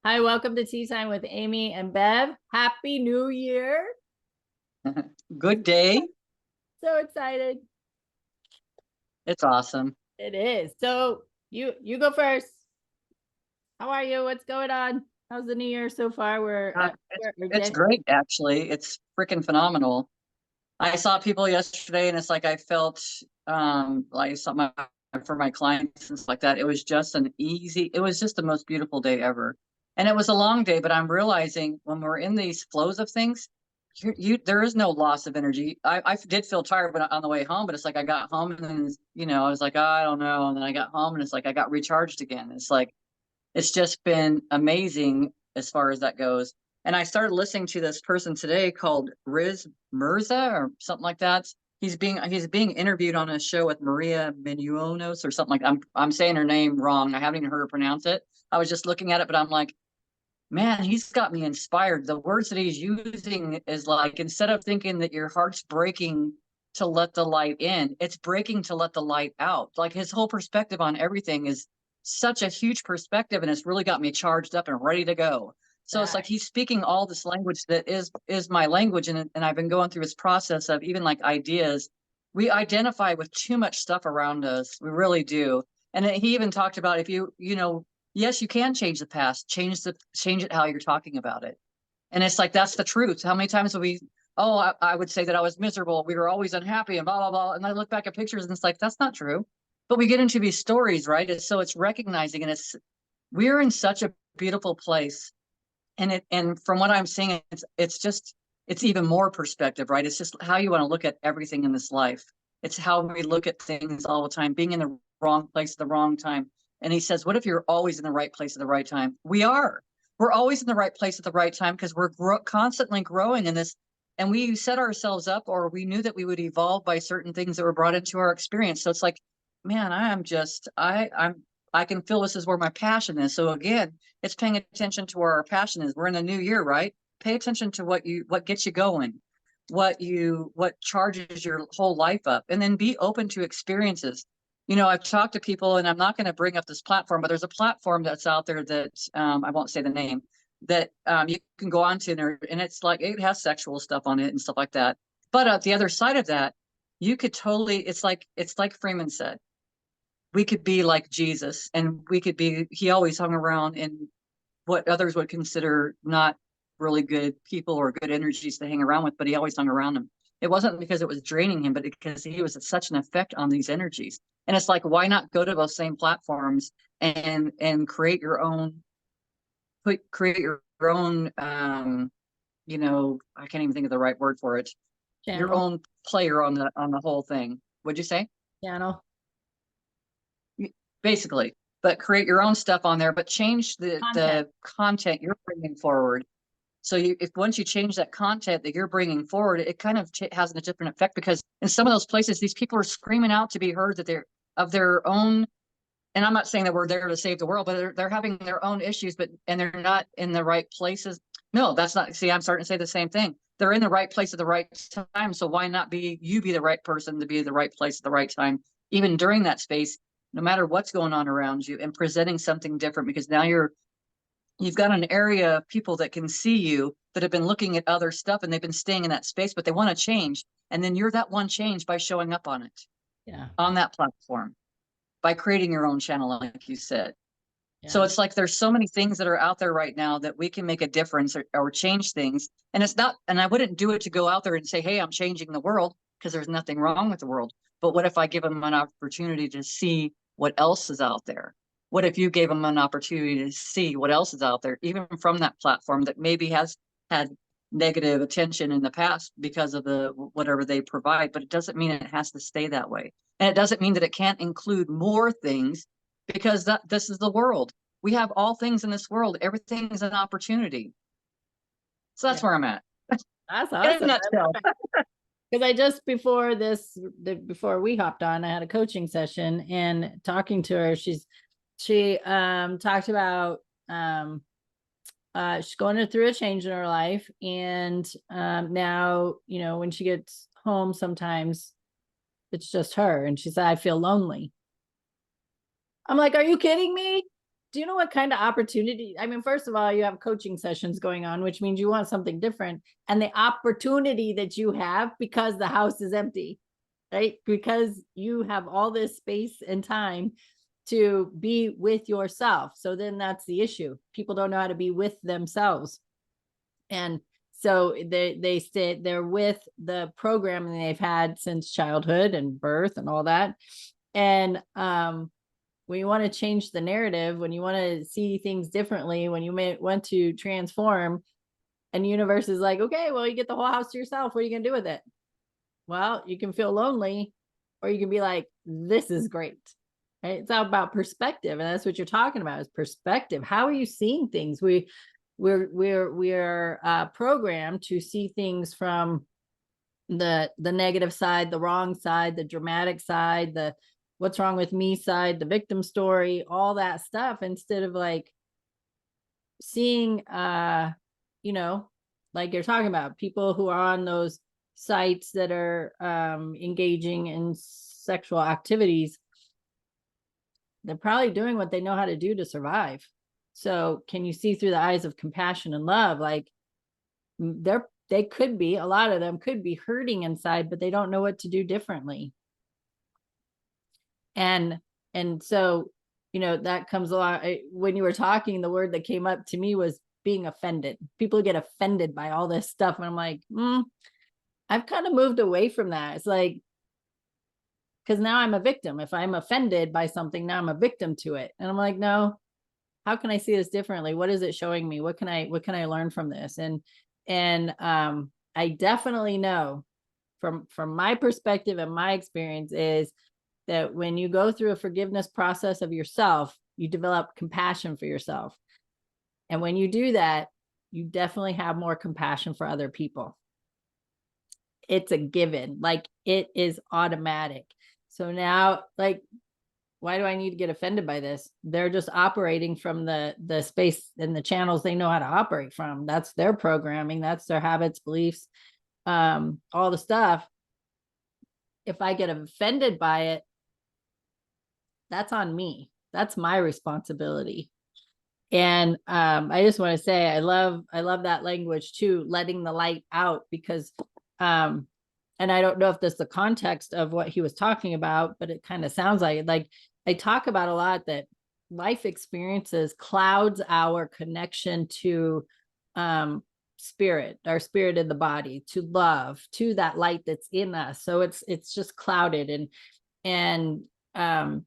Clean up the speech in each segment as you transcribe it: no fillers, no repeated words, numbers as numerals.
Hi, welcome to Tea Time with Amy and Bev. Happy New Year. Good day. So excited. It's awesome. It is. So you go first. How are you? What's going on? How's the new year so far? It's great, actually. It's freaking phenomenal. I saw people yesterday, and it's like I felt like something for my clients and stuff like that. It was just it was just the most beautiful day ever. And it was a long day, but I'm realizing when we're in these flows of things, there is no loss of energy. I did feel tired on the way home, but it's like I got home and then, I was like, oh, I don't know. And then I got home and it's like I got recharged again. It's like it's just been amazing as far as that goes. And I started listening to this person today called Riz Mirza or something like that. He's being interviewed on a show with Maria Menounos or something like that. I'm saying her name wrong. I haven't even heard her pronounce it. I was just looking at it, but I'm like, man, he's got me inspired. The words that he's using is like, instead of thinking that your heart's breaking to let the light in, it's breaking to let the light out. Like his whole perspective on everything is such a huge perspective, and it's really got me charged up and ready to go. So it's like that. he's speaking all this language that is my language, and I've been going through this process of even like ideas. We identify with too much stuff around us. We really do. And he even talked about if yes, you can change the past, change it how you're talking about it. And it's like that's the truth. How many times have we, oh, I would say that I was miserable, we were always unhappy and blah blah blah. And I look back at pictures and it's like that's not true. But we get into these stories, right? So it's recognizing, and we're in such a beautiful place. And from what I'm seeing, it's even more perspective, right? It's just how you want to look at everything in this life. It's how we look at things all the time, being in the wrong place at the wrong time. And he says, what if you're always in the right place at the right time? We are. We're always in the right place at the right time because we're constantly growing in this. And we set ourselves up, or we knew that we would evolve by certain things that were brought into our experience. So it's like, man, I can feel this is where my passion is. So again, it's paying attention to where our passion is. We're in a new year, right? Pay attention to what gets you going, what charges your whole life up, and then be open to experiences. I've talked to people, and I'm not going to bring up this platform, but there's a platform that's out there that I won't say the name, that you can go on to, and it's like it has sexual stuff on it and stuff like that. But the other side of that, you could totally, it's like Freeman said, we could be like Jesus, and he always hung around in what others would consider not really good people or good energies to hang around with, but he always hung around them. It wasn't because it was draining him, but because he was such an effect on these energies. And it's like, why not go to those same platforms and create your own I can't even think of the right word for it. Your Channel. own player on the whole thing. What'd you say? Channel. Basically, but create your own stuff on there, but change Content. the content you're bringing forward. So if once you change that content that you're bringing forward, it kind of has a different effect, because in some of those places, these people are screaming out to be heard, that they're of their own. And I'm not saying that we're there to save the world, but they're having their own issues, and they're not in the right places. No, that's not. See, I'm starting to say the same thing. They're in the right place at the right time. So why not be the right person to be in the right place at the right time, even during that space, no matter what's going on around you, and presenting something different, because now you've got an area of people that can see you, that have been looking at other stuff and they've been staying in that space, but they want to change. And then you're that one change by showing up on it, Yeah. on that platform, by creating your own channel, like you said. So Yeah. it's like there's so many things that are out there right now that we can make a difference, or change things. And it's not, and I wouldn't do it to go out there and say, hey, I'm changing the world, because there's nothing wrong with the world. But what if I give them an opportunity to see what else is out there? What if you gave them an opportunity to see what else is out there, even from that platform that maybe has had negative attention in the past because of the whatever they provide, but it doesn't mean it has to stay that way. And it doesn't mean that it can't include more things, because this is the world. We have all things in this world. Everything is an opportunity. So Yeah. that's where I'm at That's in a awesome. nutshell. Because I just before we hopped on, I had a coaching session, and talking to her, she talked about she's going through a change in her life, and now, when she gets home, sometimes it's just her, and she said, I feel lonely. I'm like, are you kidding me? do you know what kind of opportunity? I mean, first of all, you have coaching sessions going on, which means you want something different. And the opportunity that you have because the house is empty, right? Because you have all this space and time to be with yourself. So then that's the issue. People don't know how to be with themselves. And so they're with the programming they've had since childhood and birth and all that. And when you want to change the narrative, when you want to see things differently, when you may want to transform, and the universe is like, okay, well, you get the whole house to yourself. What are you gonna do with it? Well, you can feel lonely, or you can be like, this is great. Right? It's all about perspective, and that's what you're talking about, is perspective. How are you seeing things? We're programmed to see things from the negative side, the wrong side, the dramatic side, the what's wrong with me side, the victim story, all that stuff, instead of like seeing you know, like you're talking about, people who are on those sites that are engaging in sexual activities. They're probably doing what they know how to do to survive. So can you see through the eyes of compassion and love? Like they could be, a lot of them could be hurting inside, but they don't know what to do differently. And so, you know, that comes along. When you were talking, the word that came up to me was being offended. People get offended by all this stuff. And I'm like, I've kind of moved away from that. It's like, because now I'm a victim. If I'm offended by something, now I'm a victim to it. And I'm like, no, how can I see this differently? What is it showing me? What can I learn from this? And I definitely know from my perspective and my experience is that when you go through a forgiveness process of yourself, you develop compassion for yourself. And when you do that, you definitely have more compassion for other people. It's a given, like it is automatic. So now, like, why do I need to get offended by this? They're just operating from the space and the channels they know how to operate from. That's their programming. That's their habits, beliefs, all the stuff. If I get offended by it, that's on me. That's my responsibility. And I just want to say I love that language too, letting the light out, because and I don't know if this is the context of what he was talking about, but it kind of sounds like I talk about a lot that life experiences clouds our connection to spirit, our spirit in the body, to love, to that light that's in us. So it's just clouded, and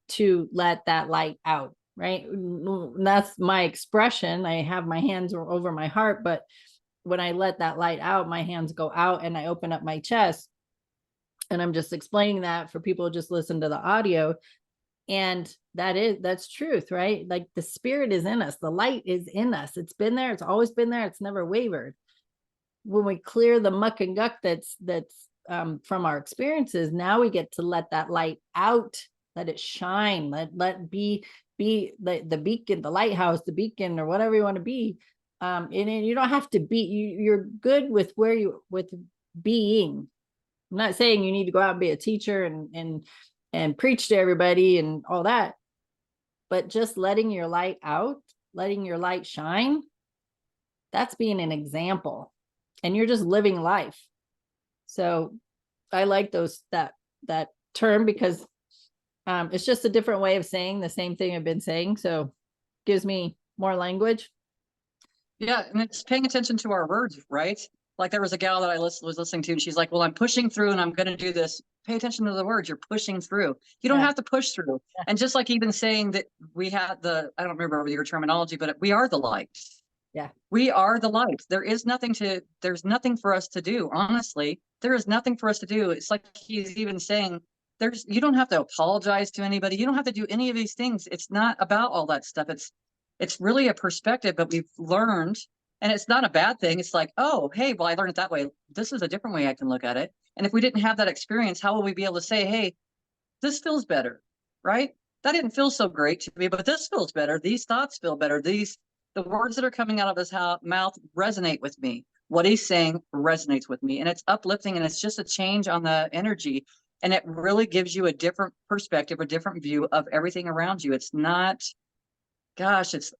to let that light out, right? That's my expression. I have my hands over my heart, but when I let that light out, my hands go out and I open up my chest. And I'm just explaining that for people who just listen to the audio. And that's truth, right? Like the spirit is in us. The light is in us. It's been there. It's always been there. It's never wavered. When we clear the muck and guck that's from our experiences, now we get to let that light out, let it shine, let be the beacon, the lighthouse, the beacon, or whatever you want to be. And you don't have to be, you're good with with being. I'm not saying you need to go out and be a teacher and preach to everybody and all that, but just letting your light out, letting your light shine, that's being an example, and you're just living life. So I like that term, because it's just a different way of saying the same thing I've been saying. So gives me more language. Yeah, and it's paying attention to our words, right? Like there was a gal that I was listening to, and she's like, well, I'm pushing through and I'm going to do this. Pay attention to the words. You're pushing through. You don't have to push through. Yeah. And just like even saying that we had I don't remember your terminology, but we are the light. Yeah. We are the light. There's nothing for us to do. Honestly, there is nothing for us to do. It's like he's even saying you don't have to apologize to anybody. You don't have to do any of these things. It's not about all that stuff. It's really a perspective that we've learned. And it's not a bad thing. It's like, oh, hey, well, I learned it that way. This is a different way I can look at it. And if we didn't have that experience, how will we be able to say, hey, this feels better, right? That didn't feel so great to me, but this feels better. These thoughts feel better. The words that are coming out of his mouth resonate with me. What he's saying resonates with me. And it's uplifting, and it's just a change on the energy. And it really gives you a different perspective, a different view of everything around you. It's not gosh, it's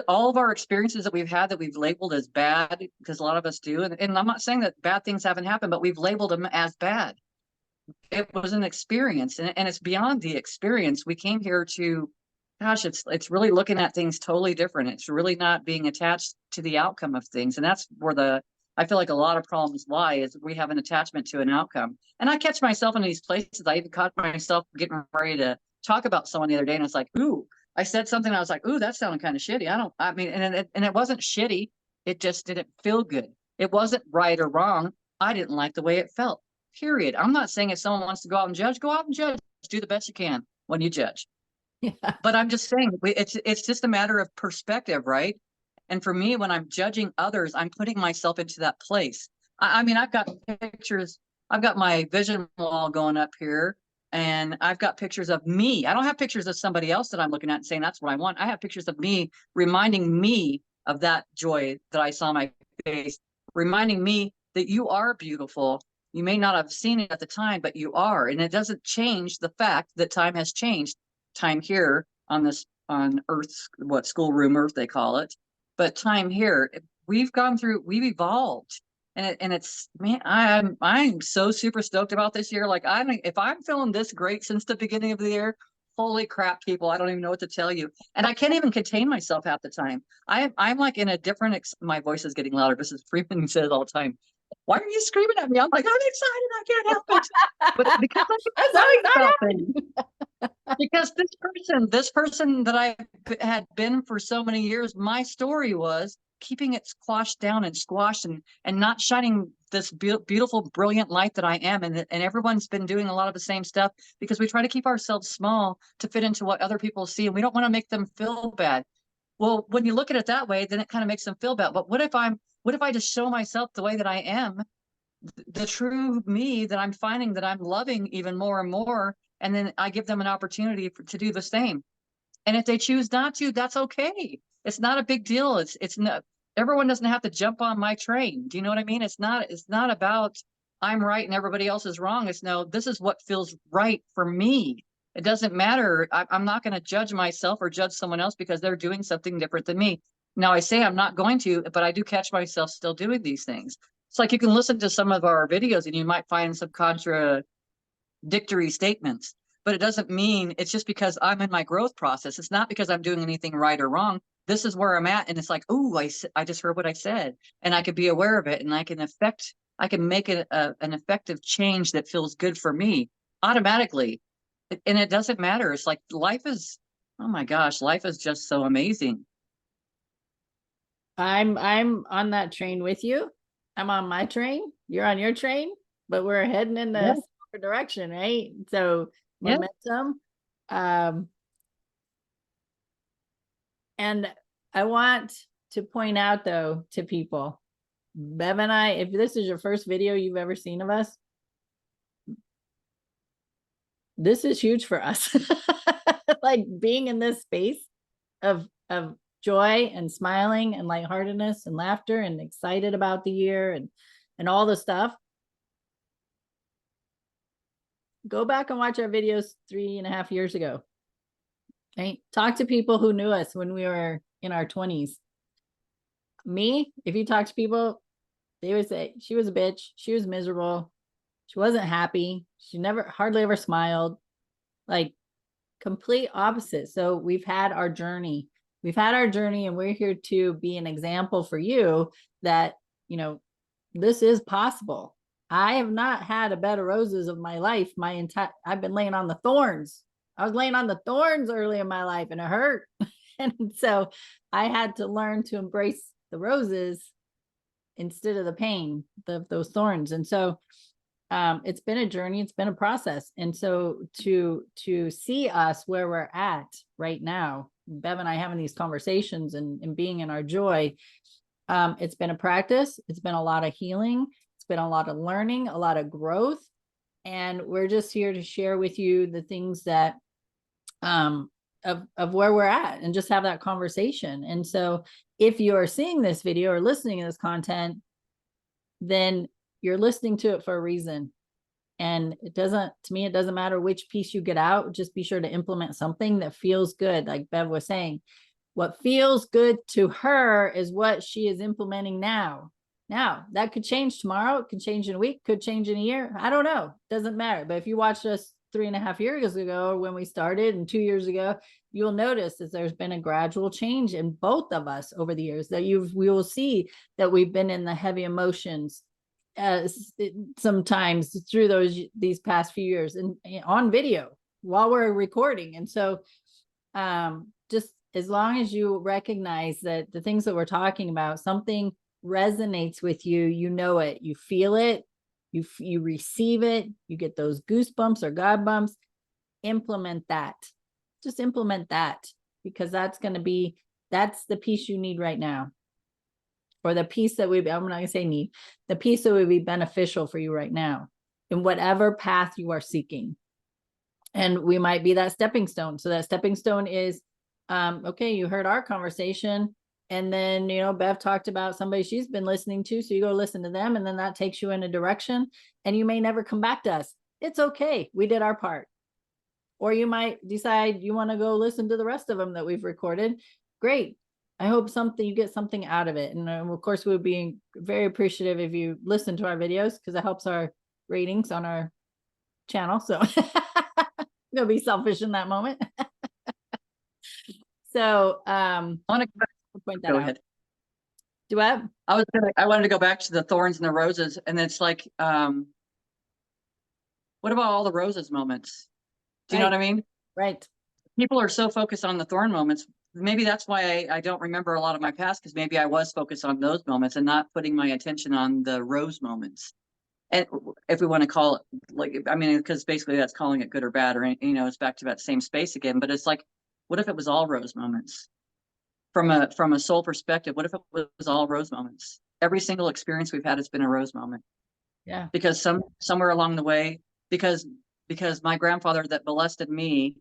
all of our experiences that we've had that we've labeled as bad, because a lot of us do. And I'm not saying that bad things haven't happened, but we've labeled them as bad. It was an experience, and it's beyond the experience. We came here to, gosh, it's really looking at things totally different. It's really not being attached to the outcome of things. And that's where I feel like a lot of problems lie, is we have an attachment to an outcome. And I catch myself in these places. I even caught myself getting ready to talk about someone the other day, and it's like, ooh, I said something. I was like, ooh, that sounded kind of shitty. I mean, and it wasn't shitty. It just didn't feel good. It wasn't right or wrong. I didn't like the way it felt. Period. I'm not saying if someone wants to go out and judge, go out and judge. Do the best you can when you judge. Yeah. But I'm just saying, it's just a matter of perspective, right? And for me, when I'm judging others, I'm putting myself into that place. I mean, I've got pictures. I've got my vision wall going up here, and I've got pictures of me. I don't have pictures of somebody else that I'm looking at and saying that's what I want. I have pictures of me reminding me of that joy that I saw on my face, reminding me that you are beautiful. You may not have seen it at the time, but you are. And it doesn't change the fact that time has changed. Time here on Earth's, what, schoolroom Earth they call it. But time here, we've evolved. And it's, man, I'm so super stoked about this year. Like, if I'm feeling this great since the beginning of the year, holy crap, people, I don't even know what to tell you. And I can't even contain myself half the time. I'm like in a different, my voice is getting louder. This is Freeman says all the time. Why are you screaming at me? I'm like, I'm excited. I can't help it. But because I'm so about excited. things. Because this person that I had been for so many years, my story was keeping it squashed down and squashed and not shining this beautiful, brilliant light that I am. And everyone's been doing a lot of the same stuff because we try to keep ourselves small to fit into what other people see. And we don't want to make them feel bad. Well, when you look at it that way, then it kind of makes them feel bad. But what if I just show myself the way that I am, the true me that I'm finding that I'm loving even more and more, and then I give them an opportunity to do the same. And if they choose not to, that's okay. It's not a big deal. It's not, everyone doesn't have to jump on my train. Do you know what I mean? It's not about I'm right and everybody else is wrong. It's no, this is what feels right for me. It doesn't matter. I'm not going to judge myself or judge someone else because they're doing something different than me. Now, I say I'm not going to, but I do catch myself still doing these things. It's like you can listen to some of our videos and you might find some contradictory statements, but it doesn't mean it's just because I'm in my growth process. It's not because I'm doing anything right or wrong. This is where I'm at. And it's like, oh, I just heard what I said, and I could be aware of it, and I can make it an effective change that feels good for me automatically. And it doesn't matter. It's like oh my gosh, life is just so amazing. I'm on that train with you. I'm on my train. You're on your train, but we're heading in the Yeah. similar direction, right? So Yeah. momentum. Um, and I want to point out though to people, Bev and I, if this is your first video you've ever seen of us, this is huge for us. Like being in this space of joy and smiling and lightheartedness and laughter and excited about the year and all the stuff. Go back and watch our videos 3.5 years ago. Okay, talk to people who knew us when we were in our 20s. Me, if you talk to people, they would say she was a bitch, she was miserable, she wasn't happy, she never hardly ever smiled. Like complete opposite. So we've had our journey, and we're here to be an example for you that, you know, this is possible. I have not had a bed of roses of my life. I've been laying on the thorns. I was laying on the thorns early in my life and it hurt. And so I had to learn to embrace the roses instead of the pain, those thorns. And so it's been a journey, it's been a process. And so to see us where we're at right now, Bev and I having these conversations and being in our joy, it's been a practice. It's been a lot of healing. It's been a lot of learning, a lot of growth. And we're just here to share with you the things that of where we're at and just have that conversation. And so if you are seeing this video or listening to this content, then you're listening to it for a reason. And it doesn't matter which piece you get out, just be sure to implement something that feels good. Like Bev was saying, What feels good to her is what she is implementing now. Now, that could change tomorrow. It could change in a week, could change in a year. I don't know. Doesn't matter. But if you watched us 3.5 years ago when we started and 2 years ago, you'll notice that there's been a gradual change in both of us over the years, that we will see that we've been in the heavy emotions sometimes through these past few years and on video while we're recording. And so just as long as you recognize that the things that we're talking about, something resonates with you, you know it, you feel it, you receive it, you get those goosebumps or God bumps, implement that. Just implement that, because that's the piece you need right now. Or the piece that I'm not gonna say need, the piece that would be beneficial for you right now in whatever path you are seeking. And we might be that stepping stone. So that stepping stone is, okay, you heard our conversation, and then, Bev talked about somebody she's been listening to. So you go listen to them, and then that takes you in a direction, and you may never come back to us. It's okay. We did our part. Or you might decide you want to go listen to the rest of them that we've recorded. Great. I hope you get something out of it. And of course, we'd be very appreciative if you listen to our videos, because it helps our ratings on our channel. So I'm gonna be selfish in that moment. So I want to point that go out. ahead. Do I? I wanted to go back to the thorns and the roses, and it's like, what about all the roses moments? Do you know what I mean? Right. People are so focused on the thorn moments. Maybe that's why I don't remember a lot of my past, because maybe I was focused on those moments and not putting my attention on the rose moments. And if we want to call it, like, I mean, because basically that's calling it good or bad, or, it's back to that same space again. But it's like, what if it was all rose moments? From a soul perspective, what if it was all rose moments? Every single experience we've had has been a rose moment. Yeah. Because somewhere along the way, because my grandfather that molested me,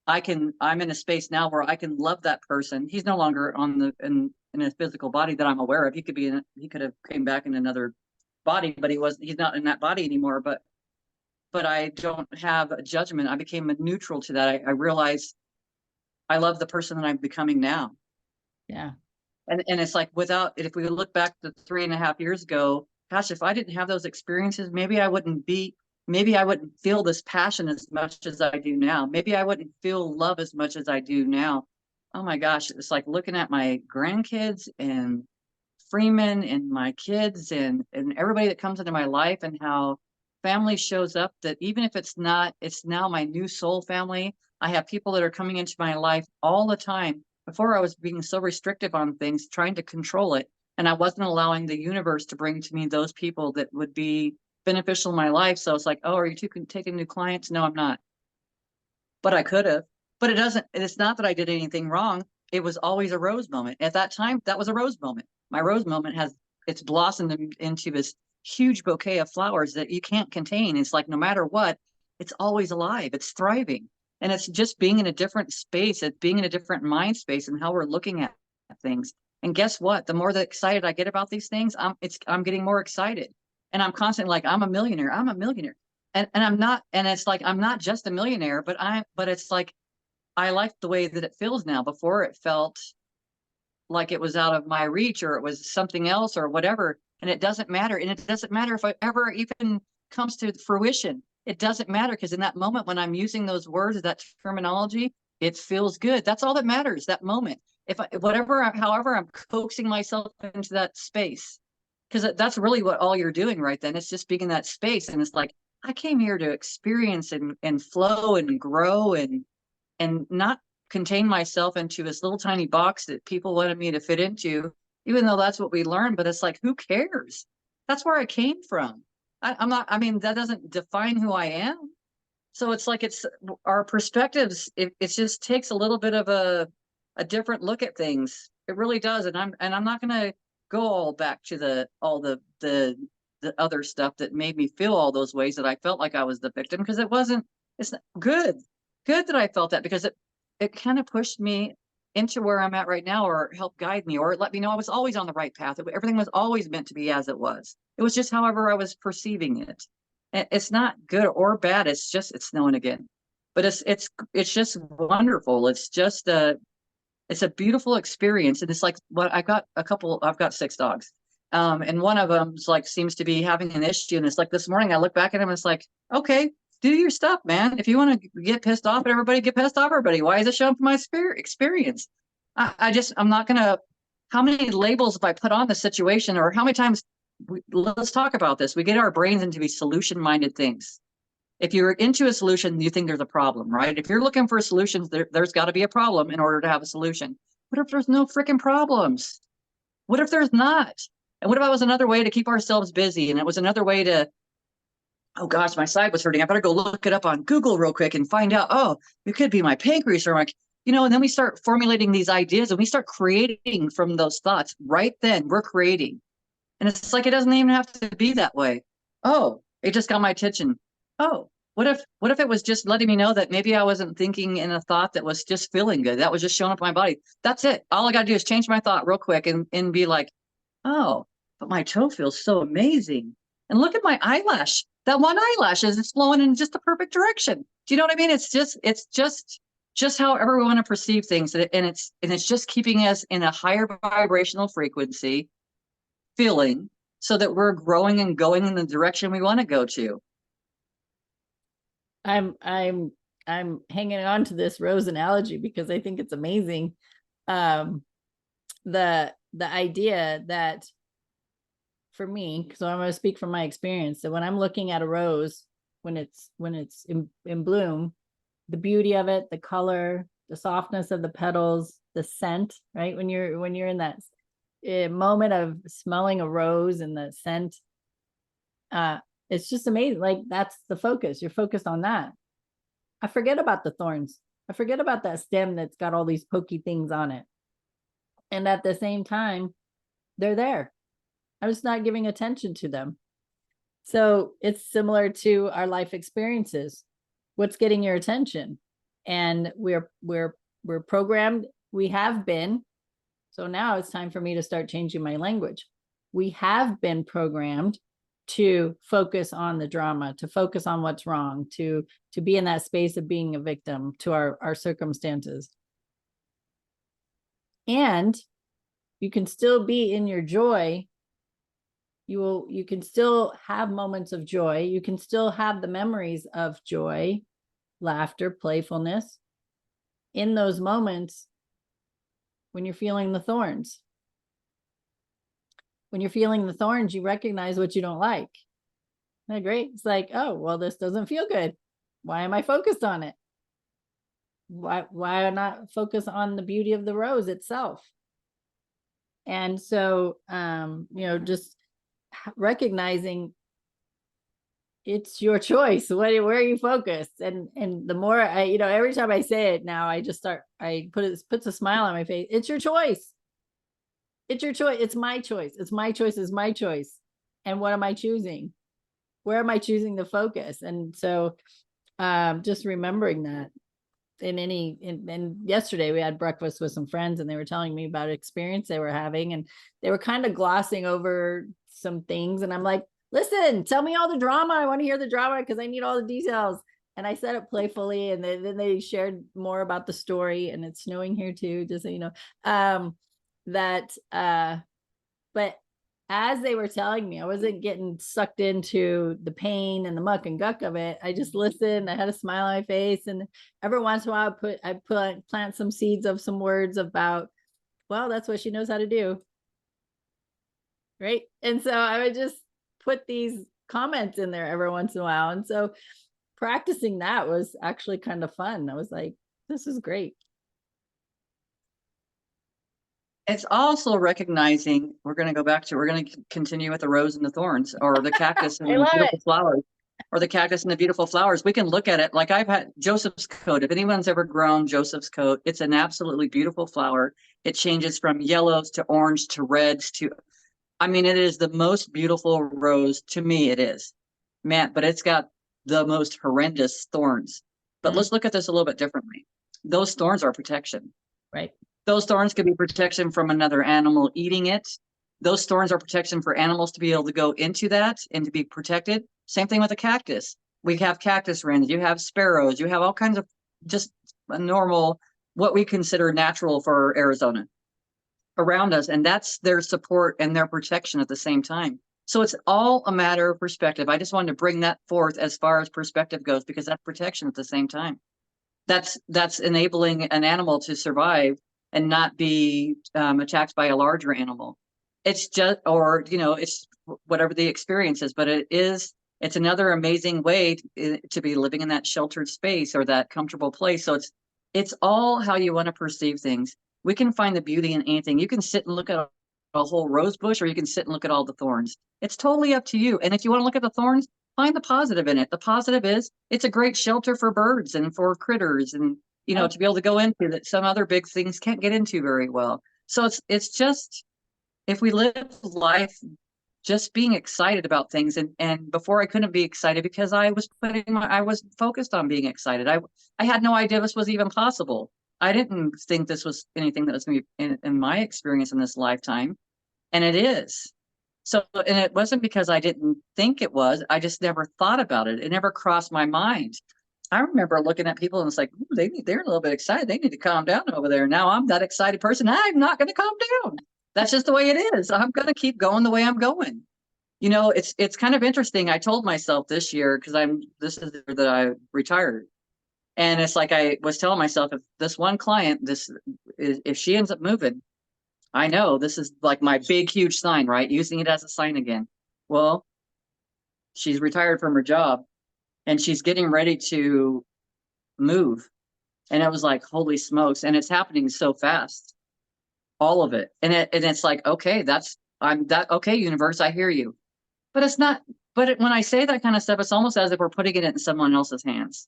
I'm in a space now where I can love that person. He's no longer in a physical body that I'm aware of. He could have came back in another body, but he's not in that body anymore. But I don't have a judgment. I became a neutral to that. I realized I love the person that I'm becoming now. Yeah. And it's like, if we look back to 3.5 years ago, gosh, if I didn't have those experiences, maybe I wouldn't feel this passion as much as I do now. Maybe I wouldn't feel love as much as I do now. Oh my gosh, it's like looking at my grandkids and Freeman and my kids and everybody that comes into my life, and how family shows up, that even if it's now my new soul family. I have people that are coming into my life all the time. Before, I was being so restrictive on things, trying to control it, and I wasn't allowing the universe to bring to me those people that would be beneficial in my life. So it's like, oh, are you taking new clients? No, I'm not. But I could have. But it's not that I did anything wrong. It was always a rose moment. At that time, that was a rose moment. My rose moment it's blossomed into this huge bouquet of flowers that you can't contain. It's like, no matter what, it's always alive. It's thriving. And it's just being in a different space, it's being in a different mind space and how we're looking at things. And guess what? The more that excited I get about these things, I'm getting more excited. And I'm constantly like, I'm a millionaire. I'm a millionaire. And I'm not, and it's like, I'm not just a millionaire, but it's like, I like the way that it feels now. Before, it felt like it was out of my reach, or it was something else or whatever. And it doesn't matter. And it doesn't matter if it ever even comes to fruition. It doesn't matter, because in that moment when I'm using those words, that terminology, it feels good. That's all that matters, that moment. However I'm coaxing myself into that space, because that's really what all you're doing right then. It's just being in that space. And it's like, I came here to experience and flow and grow and not contain myself into this little tiny box that people wanted me to fit into, even though that's what we learned. But it's like, who cares? That's where I came from. I'm not, I mean, that doesn't define who I am. So it's like, it's our perspectives. It just takes a little bit of a different look at things. It really does. And I'm not going to go all back to all the other stuff that made me feel all those ways, that I felt like I was the victim, because it's not good that I felt that, because it kind of pushed me into where I'm at right now, or helped guide me, or it let me know I was always on the right path. Everything was always meant to be as it was. It was just however I was perceiving it. It's not good or bad. It's snowing again, but it's just wonderful. It's just It's a beautiful experience. And it's like what I've got 6 dogs. And one of them's like seems to be having an issue. And it's like this morning I look back at him and it's like, okay, do your stuff, man. If you want to get pissed off at everybody, get pissed off at everybody. Why is it showing up my experience? I'm not gonna, how many labels have I put on the situation, or how many times let's talk about this. We get our brains into these solution-minded things. If you're into a solution, you think there's a problem, right? If you're looking for solutions, there's got to be a problem in order to have a solution. What if there's no freaking problems? What if there's not? And what if it was another way to keep ourselves busy? And it was another way to, oh gosh, my side was hurting. I better go look it up on Google real quick and find out, oh, it could be my pancreas or like, and then we start formulating these ideas and we start creating from those thoughts. Right then, we're creating. And it's like, it doesn't even have to be that way. Oh, it just got my attention. Oh, what if it was just letting me know that maybe I wasn't thinking in a thought that was just feeling good? That was just showing up in my body. That's it. All I got to do is change my thought real quick and be like, oh, but my toe feels so amazing. And look at my eyelash. That one eyelash is flowing in just the perfect direction. Do you know what I mean? It's just however we want to perceive things. And it's just keeping us in a higher vibrational frequency feeling so that we're growing and going in the direction we want to go to. I'm hanging on to this rose analogy because I think it's amazing. The idea that for me, so I'm going to speak from my experience, that when I'm looking at a rose, when it's in bloom, the beauty of it, the color, the softness of the petals, the scent, right? When you're in that moment of smelling a rose and the scent, it's just amazing. Like, that's the focus. You're focused on that. I forget about the thorns. I forget about that stem that's got all these pokey things on it. And at the same time, they're there. I'm just not giving attention to them. So it's similar to our life experiences. What's getting your attention? And we're programmed. We have been. So now it's time for me to start changing my language. We have been programmed to focus on the drama, to focus on what's wrong, to be in that space of being a victim to our circumstances. And you can still be in your joy. You can still have moments of joy. You can still have the memories of joy, laughter, playfulness in those moments when you're feeling the thorns. When you're feeling the thorns, you recognize what you don't like. Isn't that great? It's like, oh, well, this doesn't feel good. Why am I focused on it? Why not focus on the beauty of the rose itself? And so, just recognizing it's your choice. Where are you focused? And the more I, every time I say it now, puts a smile on my face. It's your choice. It's your choice. It's my choice. It's my choice. It's my choice. And what am I choosing? Where am I choosing to focus? And so, just remembering that. And yesterday we had breakfast with some friends and they were telling me about an experience they were having, and they were kind of glossing over some things, and I'm like, listen, tell me all the drama. I want to hear the drama because I need all the details. And I said it playfully, and then they shared more about the story. And it's snowing here too, just so you know. But as they were telling me, I wasn't getting sucked into the pain and the muck and guck of it. I just listened. I had a smile on my face, and every once in a while I plant some seeds of some words about, well, that's what she knows how to do. Right. And so I would just put these comments in there every once in a while. And so practicing that was actually kind of fun. I was like, this is great. It's also recognizing, we're going to continue with the rose and the thorns, or the cactus and the beautiful flowers, or the cactus and the beautiful flowers. We can look at it like I've had Joseph's coat. If anyone's ever grown Joseph's coat, it's an absolutely beautiful flower. It changes from yellows to orange to reds to, it is the most beautiful rose. To me, it is, man, but it's got the most horrendous thorns. But let's look at this a little bit differently. Those thorns are protection. Right. Those thorns could be protection from another animal eating it. Those thorns are protection for animals to be able to go into that and to be protected. Same thing with a cactus. We have cactus wrens, you have sparrows, you have all kinds of just normal what we consider natural for Arizona around us. And that's their support and their protection at the same time. So it's all a matter of perspective. I just wanted to bring that forth as far as perspective goes, because that's protection at the same time. That's enabling an animal to survive and not be attacked by a larger animal. It's just, or, you know, it's whatever the experience is, but it's another amazing way to be living in that sheltered space or that comfortable place. So it's all how you want to perceive things. We can find the beauty in anything. You can sit and look at a whole rose bush, or you can sit and look at all the thorns. It's totally up to you. And if you want to look at the thorns, find the positive in it. The positive is it's a great shelter for birds and for critters, and, you know, to be able to go into that some other big things can't get into very well. So it's just, if we live life just being excited about things, and before I couldn't be excited because I was focused on being excited. I had no idea this was even possible. I didn't think this was anything that was going to be in my experience in this lifetime, and it is. So, and it wasn't because I didn't think it was, I just never thought about it. It never crossed my mind. I remember looking at people and it's like, ooh, they're a little bit excited. They need to calm down over there. Now I'm that excited person. I'm not going to calm down. That's just the way it is. I'm going to keep going the way I'm going. You know, it's kind of interesting. I told myself this year, because this is the year that I retired. And it's like I was telling myself, if this one client, if she ends up moving, I know this is like my big, huge sign, right? Using it as a sign again. Well, she's retired from her job and she's getting ready to move. And it was like, holy smokes. And it's happening so fast, all of it. And it's like, okay, okay, universe, I hear you. But it's not, when I say that kind of stuff, it's almost as if we're putting it in someone else's hands.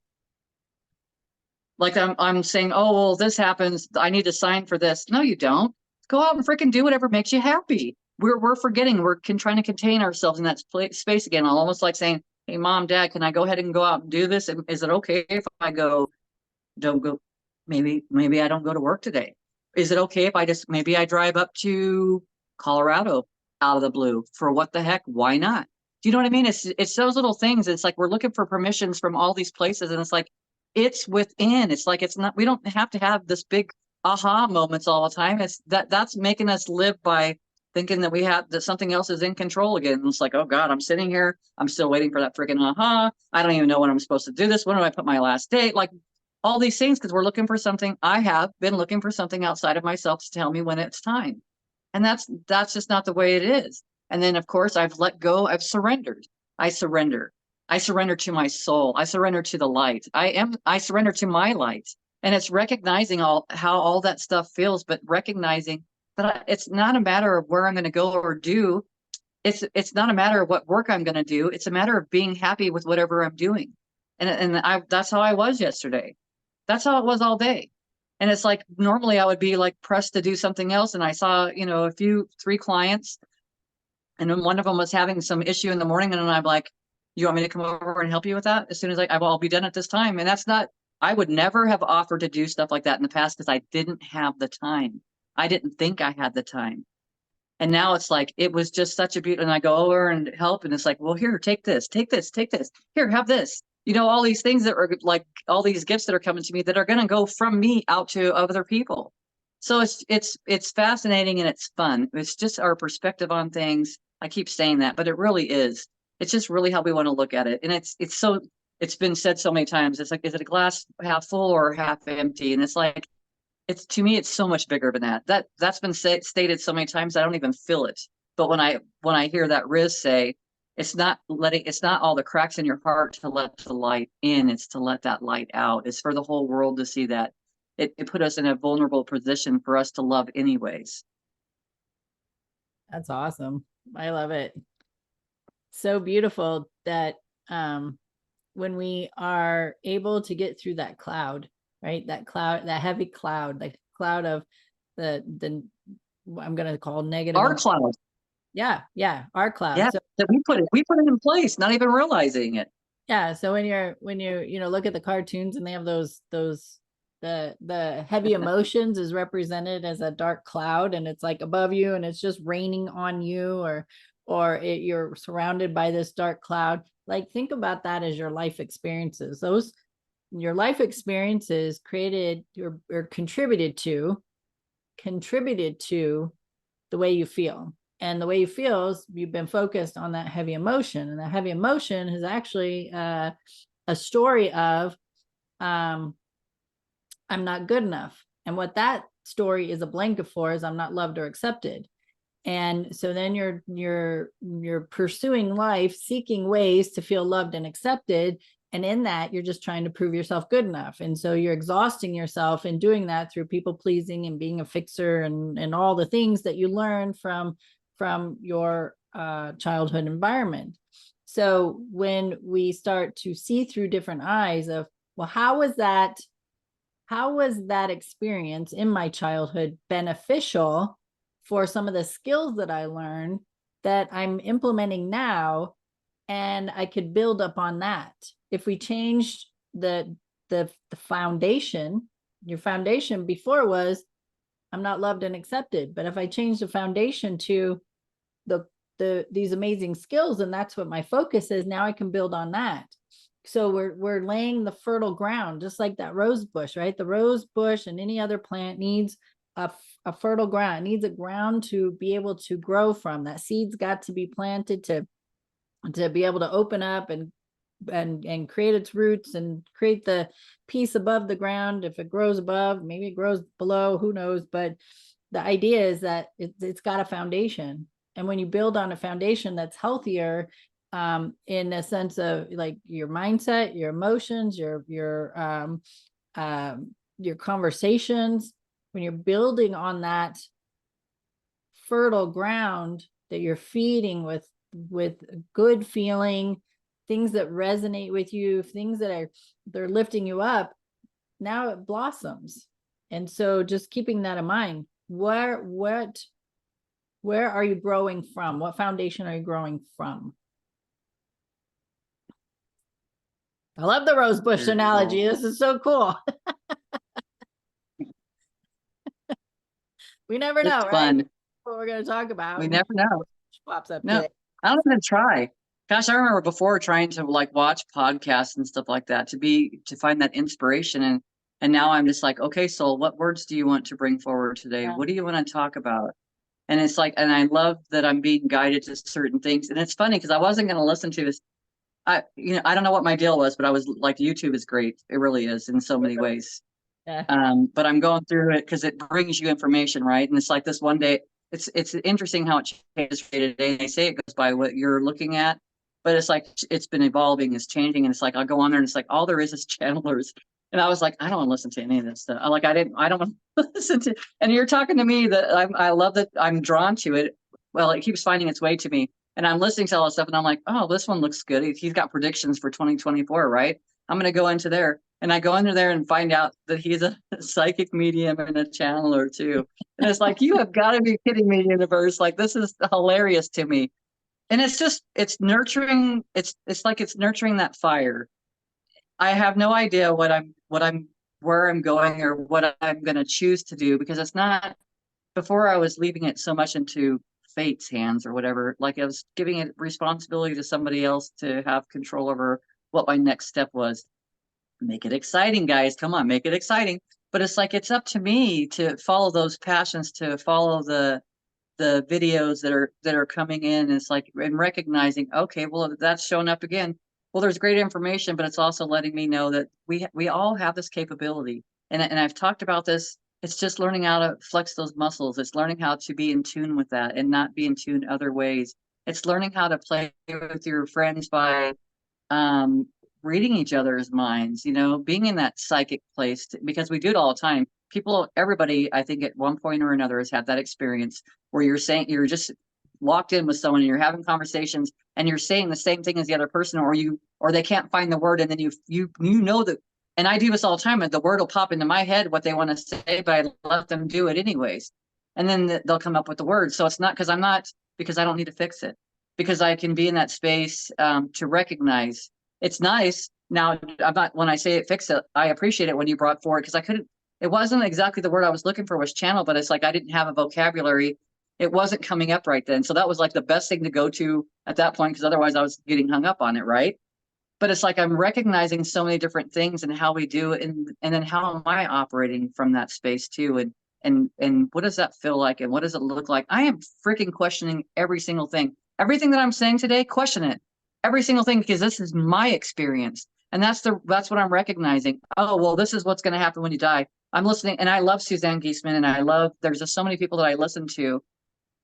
Like I'm saying, oh, well, this happens, I need to sign for this. No, you don't. Go out and freaking do whatever makes you happy. We're forgetting, trying to contain ourselves in that space again. I'm almost like saying, hey, mom, dad, can I go ahead and go out and do this? Is it okay if I don't go? Maybe I don't go to work today. Is it okay if maybe I drive up to Colorado out of the blue? For what the heck? Why not? Do you know what I mean? It's those little things. It's like we're looking for permissions from all these places, and it's like it's within. It's like it's not. We don't have to have this big aha moments all the time. That's making us live by thinking that something else is in control again. And it's like, oh God, I'm sitting here, I'm still waiting for that freaking aha. I don't even know when I'm supposed to do this. When do I put my last date? Like all these things, because we're looking for something. I have been looking for something outside of myself to tell me when it's time. And that's just not the way it is. And then of course I've let go, I've surrendered. I surrender. I surrender to my soul. I surrender to the light. I surrender to my light. And it's recognizing how all that stuff feels, but recognizing that it's not a matter of where I'm going to go or do. It's not a matter of what work I'm going to do. It's a matter of being happy with whatever I'm doing. And that's how I was yesterday. That's how it was all day. And it's like, normally I would be like pressed to do something else. And I saw, three clients, and then one of them was having some issue in the morning. And I'm like, you want me to come over and help you with that? As soon as I'll be done at this time. And I would never have offered to do stuff like that in the past because I didn't have the time. I didn't think I had the time. And now it's like, it was just such a beauty. And I go over and help. And it's like, well, here, take this, take this, take this. Here, have this. All these things that are like all these gifts that are coming to me that are going to go from me out to other people. So it's fascinating and it's fun. It's just our perspective on things. I keep saying that, but it really is. It's just really how we want to look at it. And it's been said so many times. It's like, is it a glass half full or half empty? And it's like, to me, it's so much bigger than that. That's been stated so many times, I don't even feel it. But when I hear that Riz say, it's not all the cracks in your heart to let the light in, it's to let that light out. It's for the whole world to see that. It put us in a vulnerable position for us to love anyways. That's awesome. I love it. So beautiful that when we are able to get through that cloud, right? That heavy cloud, like cloud of the I'm going to call negative. Our cloud. Yeah. Our cloud. Yeah. So we put it in place, not even realizing it. Yeah. So when you look at the cartoons and they have those the heavy emotions is represented as a dark cloud, and it's like above you and it's just raining on you, or you're surrounded by this dark cloud. Like, think about that as your life experiences. your life experiences created or contributed to the way you feel. And the way you feel is you've been focused on that heavy emotion. And that heavy emotion is actually a story of I'm not good enough. And what that story is a blanket for is I'm not loved or accepted. And so then you're pursuing life, seeking ways to feel loved and accepted. And in that, you're just trying to prove yourself good enough. And so you're exhausting yourself in doing that through people pleasing and being a fixer and all the things that you learn from your childhood environment. So when we start to see through different eyes of, well, how was that experience in my childhood beneficial for some of the skills that I learned that I'm implementing now, and I could build up on that. If we changed the foundation, your foundation before was I'm not loved and accepted, but if I change the foundation to these amazing skills, and that's what my focus is, now I can build on that. So we're laying the fertile ground, just like that rose bush, right? The rose bush and any other plant needs a fertile ground. It needs a ground to be able to grow from. That seed's got to be planted to be able to open up and create its roots and create the piece above the ground. If it grows above, maybe it grows below, who knows? But the idea is that it's got a foundation. And when you build on a foundation that's healthier, in a sense of like your mindset, your emotions, your conversations, when you're building on that fertile ground that you're feeding with good feeling, things that resonate with you, things that they're lifting you up, now it blossoms. And so just keeping that in mind, where are you growing from? What foundation are you growing from? I love the rose bush analogy. This is so cool. We never know, right? Fun. What we're going to talk about. We never know. Pops up No, today. I don't even try. Gosh, I remember before trying to like watch podcasts and stuff like that to find that inspiration. And now I'm just like, okay, soul, what words do you want to bring forward today? Yeah. What do you want to talk about? And it's like, and I love that I'm being guided to certain things. And it's funny because I wasn't going to listen to this. I don't know what my deal was, but I was like, YouTube is great. It really is in so many ways. Yeah. But I'm going through it because it brings you information, right? And it's like this one day, it's interesting how it changes day to day. They say it goes by what you're looking at, but it's like it's been evolving, it's changing, and it's like I'll go on there and it's like all there is channelers. And I was like, I don't want to listen to any of this stuff. I don't want to listen to. And you're talking to me that I love that I'm drawn to it. Well, it keeps finding its way to me, and I'm listening to all this stuff, and I'm like, oh, this one looks good. He's got predictions for 2024, right? I'm gonna go into there. And I go into there and find out that he's a psychic medium and a channeler too. And it's like, you have got to be kidding me, universe. Like, this is hilarious to me. And it's nurturing. It's like it's nurturing that fire. I have no idea where I'm going or what I'm going to choose to do, because it's not, before I was leaving it so much into fate's hands or whatever. Like, I was giving it responsibility to somebody else to have control over what my next step was. Make it exciting, guys. Come on, make it exciting. But it's like it's up to me to follow those passions, to follow the videos that are coming in. It's like, and recognizing, okay, well, that's showing up again. Well, there's great information, but it's also letting me know that we all have this capability. And I've talked about this. It's just learning how to flex those muscles. It's learning how to be in tune with that and not be in tune other ways. It's learning how to play with your friends by reading each other's minds, being in that psychic place, because we do it all the time. Everybody, I think at one point or another has had that experience where you're just locked in with someone and you're having conversations and you're saying the same thing as the other person, or they can't find the word. And then you know that, and I do this all the time, and the word will pop into my head, what they want to say, but I let them do it anyways. And then they'll come up with the word. So it's not because because I don't need to fix it, because I can be in that space to recognize. It's nice. Now, when I say it, fix it, I appreciate it when you brought forward, because it wasn't exactly the word I was looking for was channel, but it's like I didn't have a vocabulary. It wasn't coming up right then. So that was like the best thing to go to at that point, because otherwise I was getting hung up on it, right? but it's like I'm recognizing so many different things and how we do, and then how am I operating from that space too, and what does that feel like, and what does it look like? I am freaking questioning every single thing. Everything that I'm saying today, question it. Every single thing, because this is my experience. And that's what I'm recognizing. Oh, well, this is what's going to happen when you die. I'm listening, and I love Suzanne Giesemann, and there's just so many people that I listen to,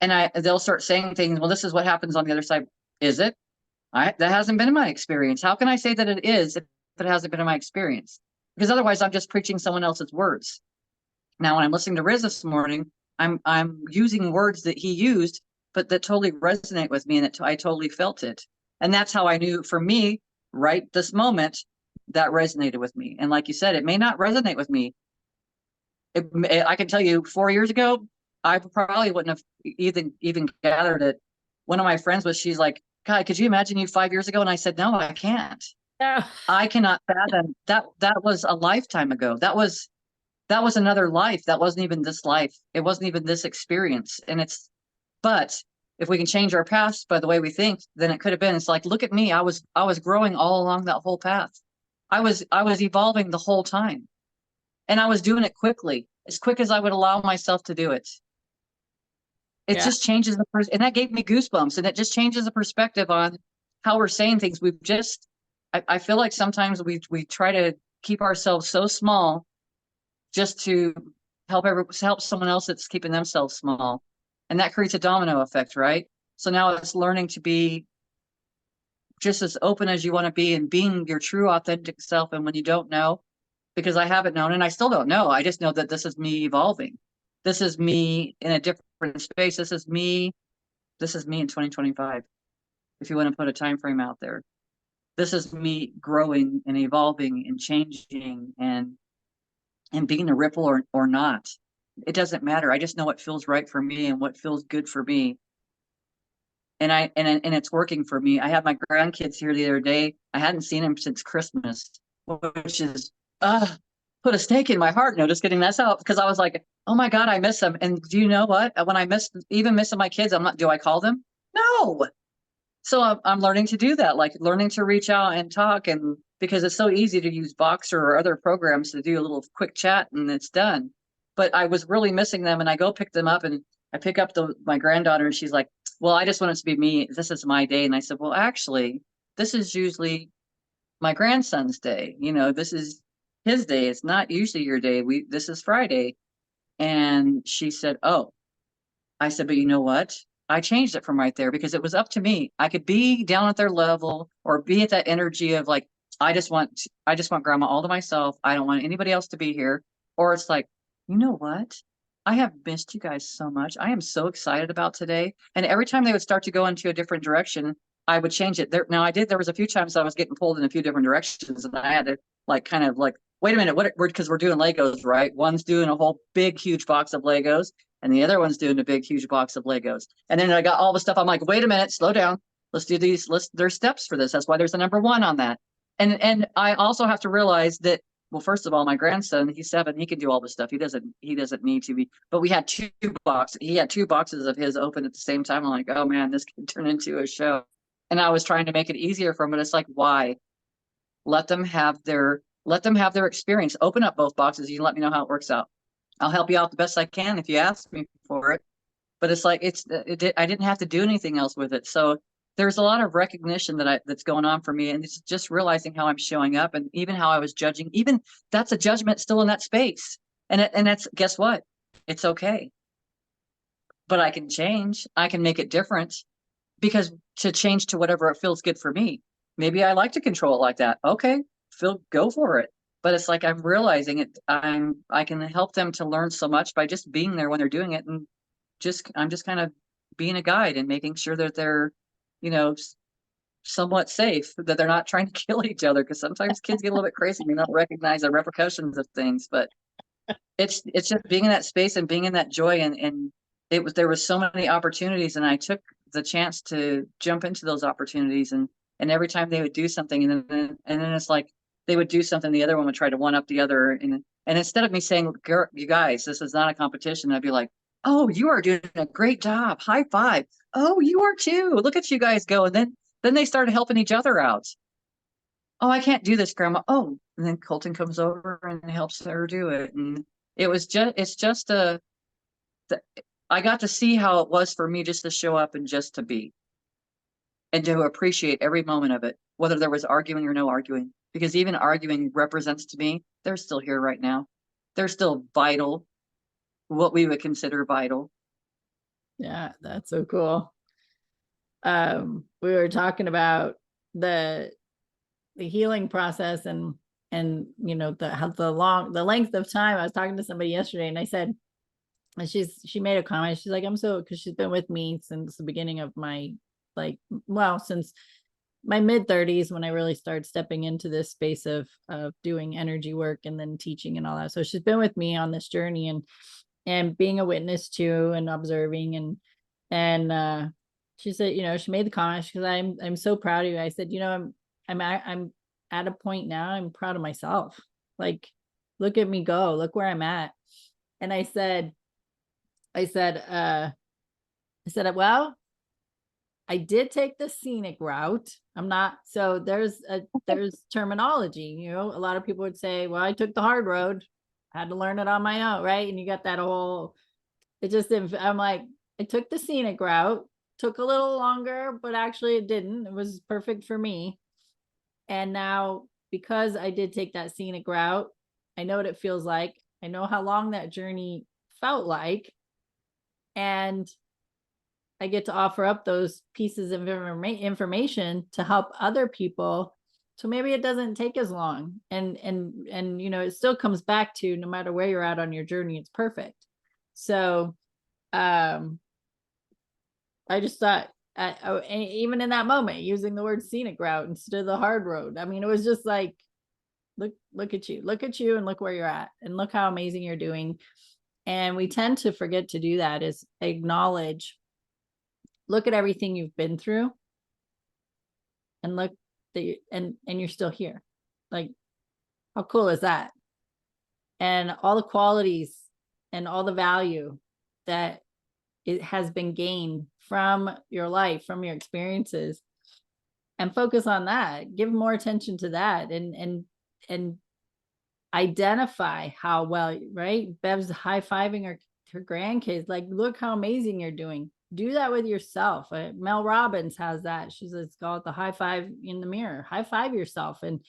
and they'll start saying things. Well, this is what happens on the other side. Is it? That hasn't been in my experience. How can I say that it is if it hasn't been in my experience? Because otherwise, I'm just preaching someone else's words. Now, when I'm listening to Riz this morning, I'm using words that he used, but that totally resonate with me, and that I totally felt it. And that's how I knew, for me, right this moment, that resonated with me. And like you said, it may not resonate with me. I can tell you, 4 years ago, I probably wouldn't have even gathered it. One of my friends she's like, God, could you imagine you 5 years ago? And I said, no, I can't. Yeah. I cannot fathom that. That was a lifetime ago. That was another life. That wasn't even this life. It wasn't even this experience. But if we can change our past by the way we think, then it could have been. It's like, look at me. I was growing all along that whole path. I was evolving the whole time. And I was doing it quickly, as quick as I would allow myself to do it. It Yeah. just changes and that gave me goosebumps, and it just changes the perspective on how we're saying things. I feel like sometimes we try to keep ourselves so small just to help someone else that's keeping themselves small. And that creates a domino effect, right? So now it's learning to be just as open as you want to be, and being your true authentic self. And when you don't know, because I haven't known and I still don't know, I just know that this is me evolving. This is me in a different space. This is me in 2025. If you want to put a time frame out there, this is me growing and evolving and changing, and being a ripple or not. It doesn't matter. I just know what feels right for me and what feels good for me. And it's working for me. I had my grandkids here the other day. I hadn't seen them since Christmas, which is put a stake in my heart. No, just kidding. That's how, because I was like, oh my God, I miss them. And do you know what? When I missing my kids, do I call them? No. So I'm learning to do that, like learning to reach out and talk, and because it's so easy to use Boxer or other programs to do a little quick chat and it's done. But I was really missing them, and I go pick them up, and I pick up my granddaughter, and she's like, well, I just want it to be me. This is my day. And I said, well, actually, this is usually my grandson's day. This is his day. It's not usually your day. This is Friday. And she said, oh. I said, but you know what? I changed it from right there, because it was up to me. I could be down at their level or be at that energy of like, I just want grandma all to myself. I don't want anybody else to be here. Or it's like, you know what? I have missed you guys so much. I am so excited about today. And every time they would start to go into a different direction, I would change it. There was a few times I was getting pulled in a few different directions, and I had to kind of wait a minute, because we're doing Legos, right? One's doing a whole big, huge box of Legos, and the other one's doing a big, huge box of Legos. And then I got all the stuff. I'm like, wait a minute, slow down. Let's do these. There's steps for this. That's why there's a number 1 on that. And I also have to realize that, well, first of all, my grandson, he's 7. He can do all this stuff. He doesn't need to be. But we had 2 boxes. He had 2 boxes of his open at the same time. I'm like, oh man, this could turn into a show. And I was trying to make it easier for him, but it's like, why? Let them have their experience. Open up both boxes. You let me know how it works out. I'll help you out the best I can if you ask me for it. But it's like I didn't have to do anything else with it. So there's a lot of recognition that's going on for me, and it's just realizing how I'm showing up, and even how I was judging. Even that's a judgment still in that space, and that's, guess what? It's okay. But I can change. I can make it different, because to change to whatever it feels good for me. Maybe I like to control it like that. Okay, go for it. But it's like I'm realizing it. I can help them to learn so much by just being there when they're doing it, and I'm just kind of being a guide and making sure that they're, somewhat safe, that they're not trying to kill each other. Because sometimes kids get a little bit crazy and they don't recognize the repercussions of things. But it's just being in that space and being in that joy, and there was so many opportunities, and I took the chance to jump into those opportunities, and every time they would do something, and then it's like they would do something, the other one would try to one up the other, and instead of me saying, you guys, this is not a competition, I'd be like, oh, you are doing a great job, high five. Oh, you are too, look at you guys go. And then they started helping each other out. oh, I can't do this, Grandma. Oh, and then Colton comes over and helps her do it. And it's just I got to see how it was for me just to show up and just to be and to appreciate every moment of it, whether there was arguing or no arguing. Because even arguing represents to me, they're still here right now. They're still vital, what we would consider vital. Yeah, that's so cool. We were talking about the healing process and you know the length of time. I was talking to somebody yesterday and I said, and she made a comment. She's like, I'm so, because she's been with me since the beginning of my, like, well, since my mid-30s, when I really started stepping into this space of doing energy work and then teaching and all that. So she's been with me on this journey and being a witness to and observing and she said, you know, she made the comment because I'm so proud of you. I said, you know, I'm at a point now, I'm proud of myself. Like, look at me go, look where I'm at. And I said, well, I did take the scenic route. I'm not, so there's terminology, you know, a lot of people would say, well, I took the hard road, I had to learn it on my own, right? And you got that whole, it just didn't, I'm like, I took the scenic route, took a little longer, but actually it didn't. It was perfect for me. And now, because I did take that scenic route, I know what it feels like. I know how long that journey felt like. And I get to offer up those pieces of information to help other people. So maybe it doesn't take as long. And you know, it still comes back to, no matter where you're at on your journey, it's perfect. So I just thought, even in that moment, using the word scenic route instead of the hard road. I mean, it was just like, look at you and look where you're at and look how amazing you're doing. And we tend to forget to do that, is acknowledge, look at everything you've been through and look that and you're still here. Like, how cool is that? And all the qualities and all the value that it has been gained from your life, from your experiences, and focus on that. Give more attention to that and identify how well, right? Bev's high-fiving her grandkids, like, look how amazing you're doing. Do that with yourself. Mel Robbins has that. She says, call it the high five in the mirror. High five yourself. And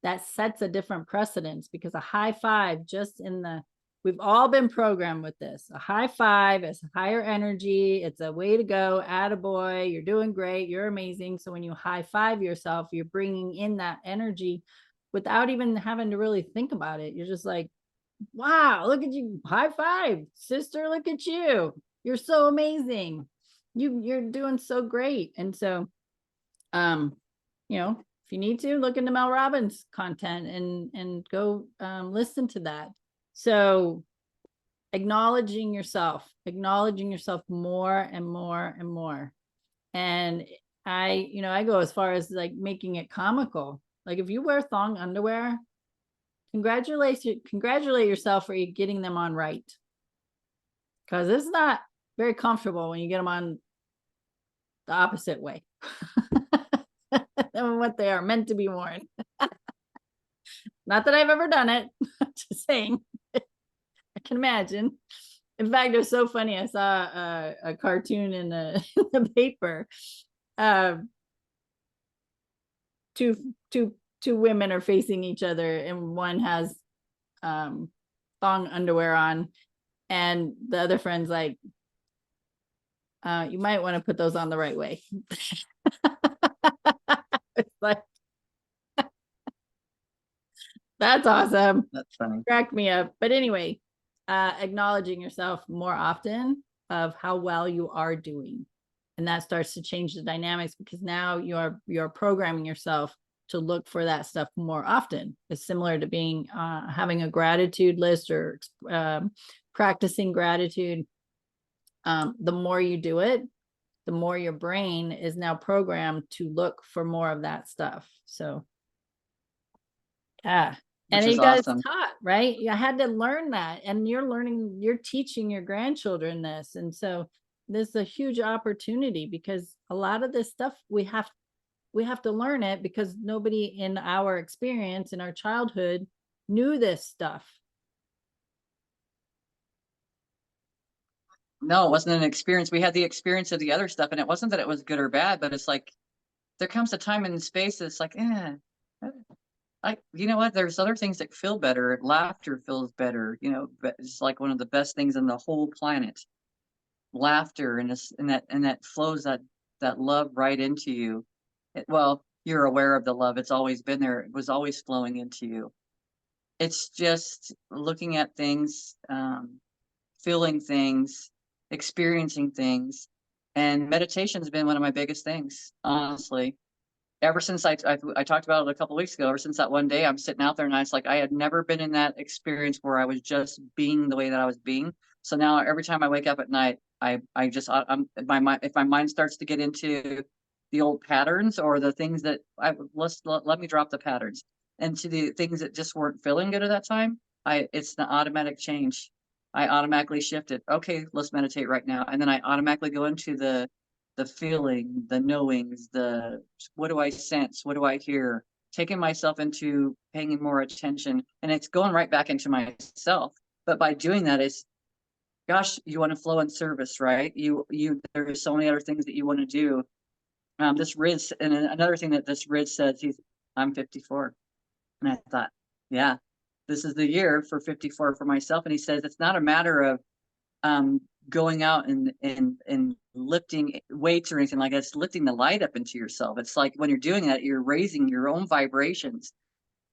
that sets a different precedence, because a high five, just in the, we've all been programmed with this. A high five is higher energy. It's a way to go. Attaboy, you're doing great. You're amazing. So when you high five yourself, you're bringing in that energy without even having to really think about it. You're just like, wow, look at you. High five, sister. Look at you. You're so amazing. You're doing so great. And so, you know, if you need to, look into Mel Robbins content and go listen to that. So acknowledging yourself more and more and more. And I go as far as like making it comical. Like, if you wear thong underwear, congratulate yourself for getting them on right. Because it's not very comfortable when you get them on the opposite way than what they are meant to be worn. Not that I've ever done it, just saying. I can imagine. In fact, it was so funny. I saw a cartoon in the paper. Two women are facing each other, and one has thong underwear on, and the other friend's like, you might want to put those on the right way. It's like, that's awesome. That's funny. Crack me up. But anyway, acknowledging yourself more often of how well you are doing. And that starts to change the dynamics, because now you're programming yourself to look for that stuff more often. It's similar to being having a gratitude list or practicing gratitude. The more you do it, the more your brain is now programmed to look for more of that stuff. So yeah. And Which is you guys awesome. taught, right? You had to learn that, and you're teaching your grandchildren this. And so this is a huge opportunity, because a lot of this stuff we have we have to learn it because nobody in our experience in our childhood knew this stuff. No, it wasn't an experience. We had the experience of the other stuff, and it wasn't that it was good or bad, but it's like there comes a time and space that's like, you know what? There's other things that feel better. Laughter feels better. You know, but it's like one of the best things on the whole planet. Laughter and that flows that love right into you. Well, you're aware of the love. It's always been there. It was always flowing into you. It's just looking at things, feeling things, experiencing things, and meditation has been one of my biggest things, honestly. Ever since I talked about it a couple of weeks ago, ever since that one day I'm sitting out there and I was like, I had never been in that experience where I was just being the way that I was being. So now every time I wake up at night, I just I'm my mind, if my mind starts to get into the old patterns or the things that let me drop the patterns and to the things that just weren't feeling good at that time, it's an automatic change. I automatically shift it. Okay, let's meditate right now, and then I automatically go into the feeling, the knowings, the what do I sense? What do I hear? Taking myself into paying more attention, and it's going right back into myself. But by doing that, is gosh, you want to flow in service, right? There's so many other things that you want to do. This Riz, and another thing that this Riz says, I'm 54, and I thought, yeah, this is the year for 54 for myself. And he says it's not a matter of um, going out and lifting weights or anything like that. It's lifting the light up into yourself. It's like when you're doing that, you're raising your own vibrations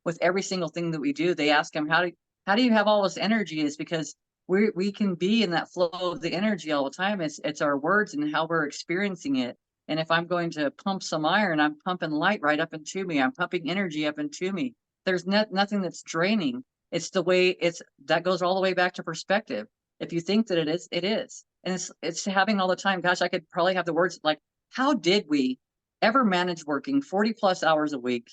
with every single thing that we do. They ask him, how do you have all this energy? Is because we can be in that flow of the energy all the time. It's our words and how we're experiencing it. And if I'm going to pump some iron, I'm pumping light right up into me. I'm pumping energy up into me. There's nothing that's draining. It's the way that goes all the way back to perspective. If you think that it is, it is. And it's having all the time. Gosh, I could probably have the words like, how did we ever manage working 40 plus hours a week,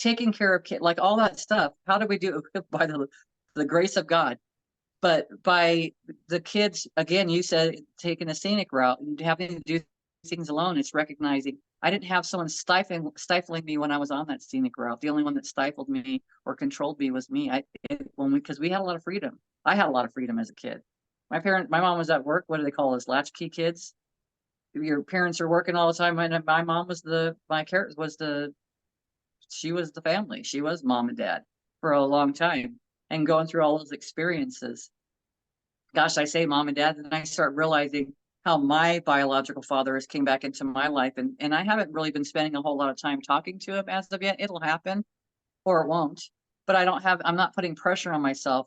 taking care of kids, like all that stuff? How do we do it? By the grace of God? But by the kids, again, you said taking a scenic route and having to do things alone, it's recognizing I didn't have someone stifling me when I was on that scenic route. The only one that stifled me or controlled me was me. Because we had a lot of freedom. I had a lot of freedom as a kid. My mom was at work. What do they call us? Latchkey kids. Your parents are working all the time. And my mom was she was the family. She was mom and dad for a long time and going through all those experiences. Gosh, I say mom and dad, and I start realizing how my biological father has came back into my life. And I haven't really been spending a whole lot of time talking to him as of yet. It'll happen or it won't. But I'm not putting pressure on myself.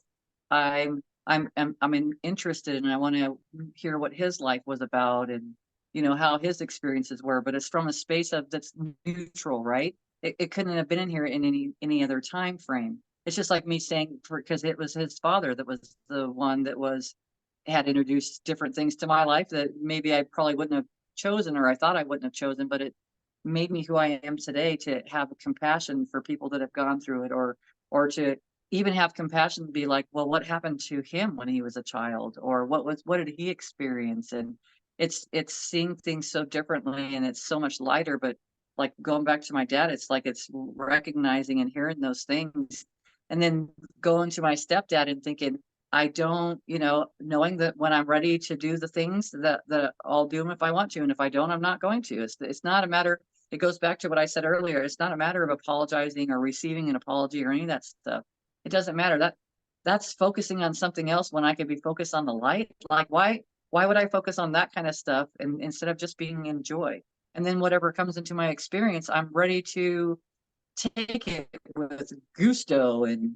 I'm interested and I want to hear what his life was about and how his experiences were, but it's from a space of that's neutral, right? It couldn't have been in here in any other time frame. It's just like me saying because it was his father that was the one that had introduced different things to my life that maybe I probably wouldn't have chosen or I thought I wouldn't have chosen, but it made me who I am today to have compassion for people that have gone through it or to even have compassion to be like, well, what happened to him when he was a child or what did he experience? And it's seeing things so differently and it's so much lighter. But like going back to my dad, it's like it's recognizing and hearing those things and then going to my stepdad and thinking, I don't, knowing that when I'm ready to do the things that I'll do them if I want to. And if I don't, I'm not going to. It's not a matter, it goes back to what I said earlier. It's not a matter of apologizing or receiving an apology or any of that stuff. It doesn't matter. That's focusing on something else when I could be focused on the light. Like why would I focus on that kind of stuff and instead of just being in joy? And then whatever comes into my experience, I'm ready to take it with gusto and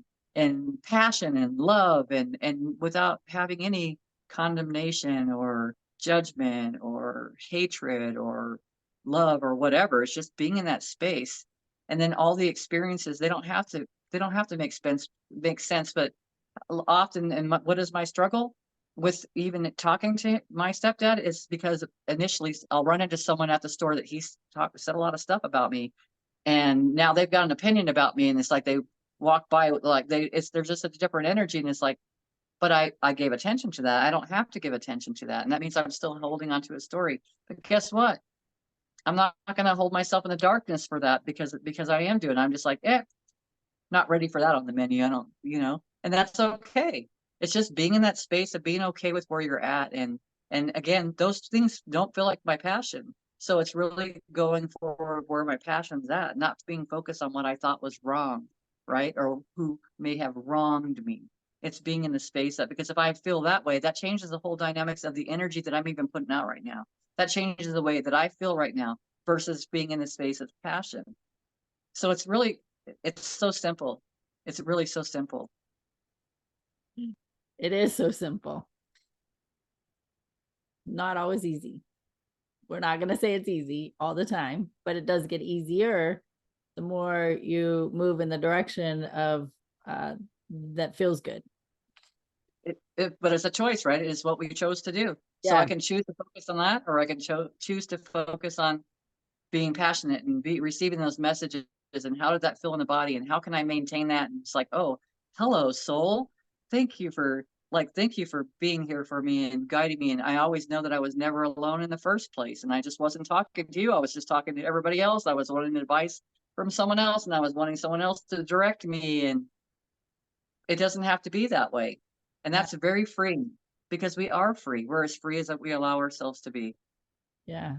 passion and love and without having any condemnation or judgment or hatred or love or whatever. It's just being in that space. And then all the experiences, they don't have to make sense, but often, and what is my struggle with even talking to my stepdad is because initially I'll run into someone at the store that said a lot of stuff about me, and now they've got an opinion about me, and it's like they walk by like there's just a different energy, and it's like, but I gave attention to that. I don't have to give attention to that, and that means I'm still holding on to a story. But guess what? I'm not going to hold myself in the darkness for that because I am doing, I'm just like, not ready for that on the menu. I don't, and that's okay. It's just being in that space of being okay with where you're at. And again, those things don't feel like my passion. So it's really going for where my passion's at, not being focused on what I thought was wrong, right? Or who may have wronged me. It's being in the space that, because if I feel that way, that changes the whole dynamics of the energy that I'm even putting out right now. That changes the way that I feel right now versus being in the space of passion. So it's so simple. It's really so simple. It is so simple. Not always easy. We're not going to say it's easy all the time, but it does get easier the more you move in the direction of that feels good. But it's a choice, right? It is what we chose to do. So Yeah. I can choose to focus on that, or I can choose to focus on being passionate and receiving those messages. And how did that feel in the body? And how can I maintain that? And it's like, oh, hello, soul. Thank you for being here for me and guiding me. And I always know that I was never alone in the first place. And I just wasn't talking to you. I was just talking to everybody else. I was wanting advice from someone else, and I was wanting someone else to direct me. And it doesn't have to be that way. And Yeah. that's very free, because we are free. We're as free as we allow ourselves to be. Yeah.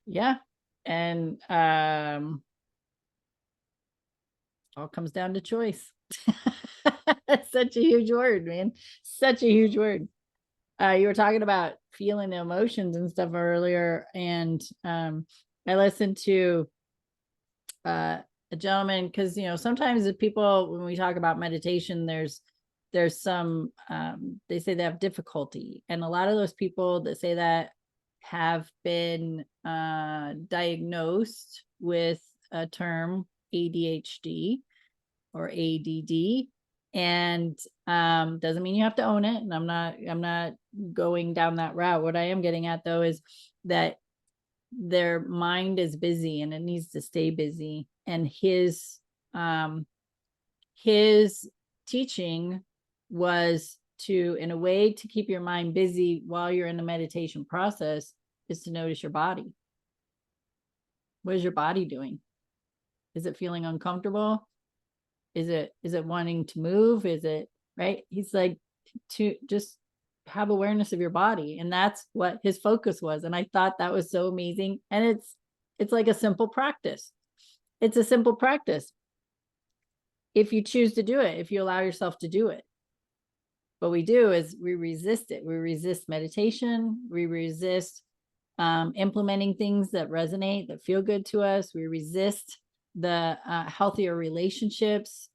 Yeah. And all comes down to choice. Such a huge word, man. Such a huge word. You were talking about feeling the emotions and stuff earlier, and I listened to a gentleman, because sometimes the people, when we talk about meditation, there's some they say they have difficulty, and a lot of those people that say that have been diagnosed with a term ADHD or ADD, and doesn't mean you have to own it, and I'm not going down that route. What I am getting at, though, is that their mind is busy and it needs to stay busy, and his teaching was to, in a way, to keep your mind busy while you're in the meditation process, is to notice your body. What is your body doing? Is it feeling uncomfortable? Is it wanting to move? Is it right? He's like, to just have awareness of your body. And that's what his focus was. And I thought that was so amazing. And it's like a simple practice. It's a simple practice if you choose to do it, if you allow yourself to do it. What we do is we resist it. We resist meditation. We resist implementing things that resonate, that feel good to us. We resist the healthier relationships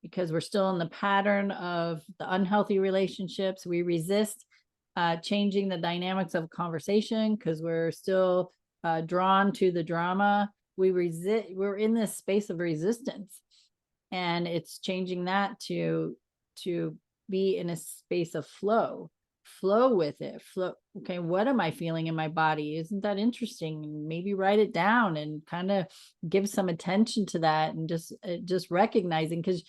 because we're still in the pattern of the unhealthy relationships. We resist changing the dynamics of conversation because we're still drawn to the drama. We're in this space of resistance, and it's changing that to be in a space of flow with it. Okay, what am I feeling in my body? Isn't that interesting? Maybe write it down and kind of give some attention to that, and just recognizing, because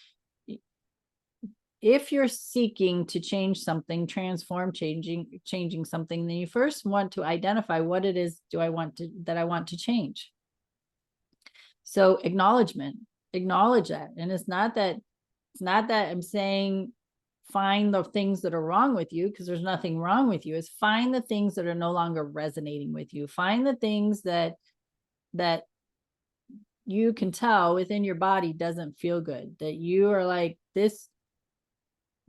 if you're seeking to change something, transform, changing something, then you first want to identify what it is that I want to change. So acknowledge that. And it's not that I'm saying find the things that are wrong with you, because there's nothing wrong with you. Is find the things that are no longer resonating with you. Find the things that you can tell within your body doesn't feel good, that you are like, this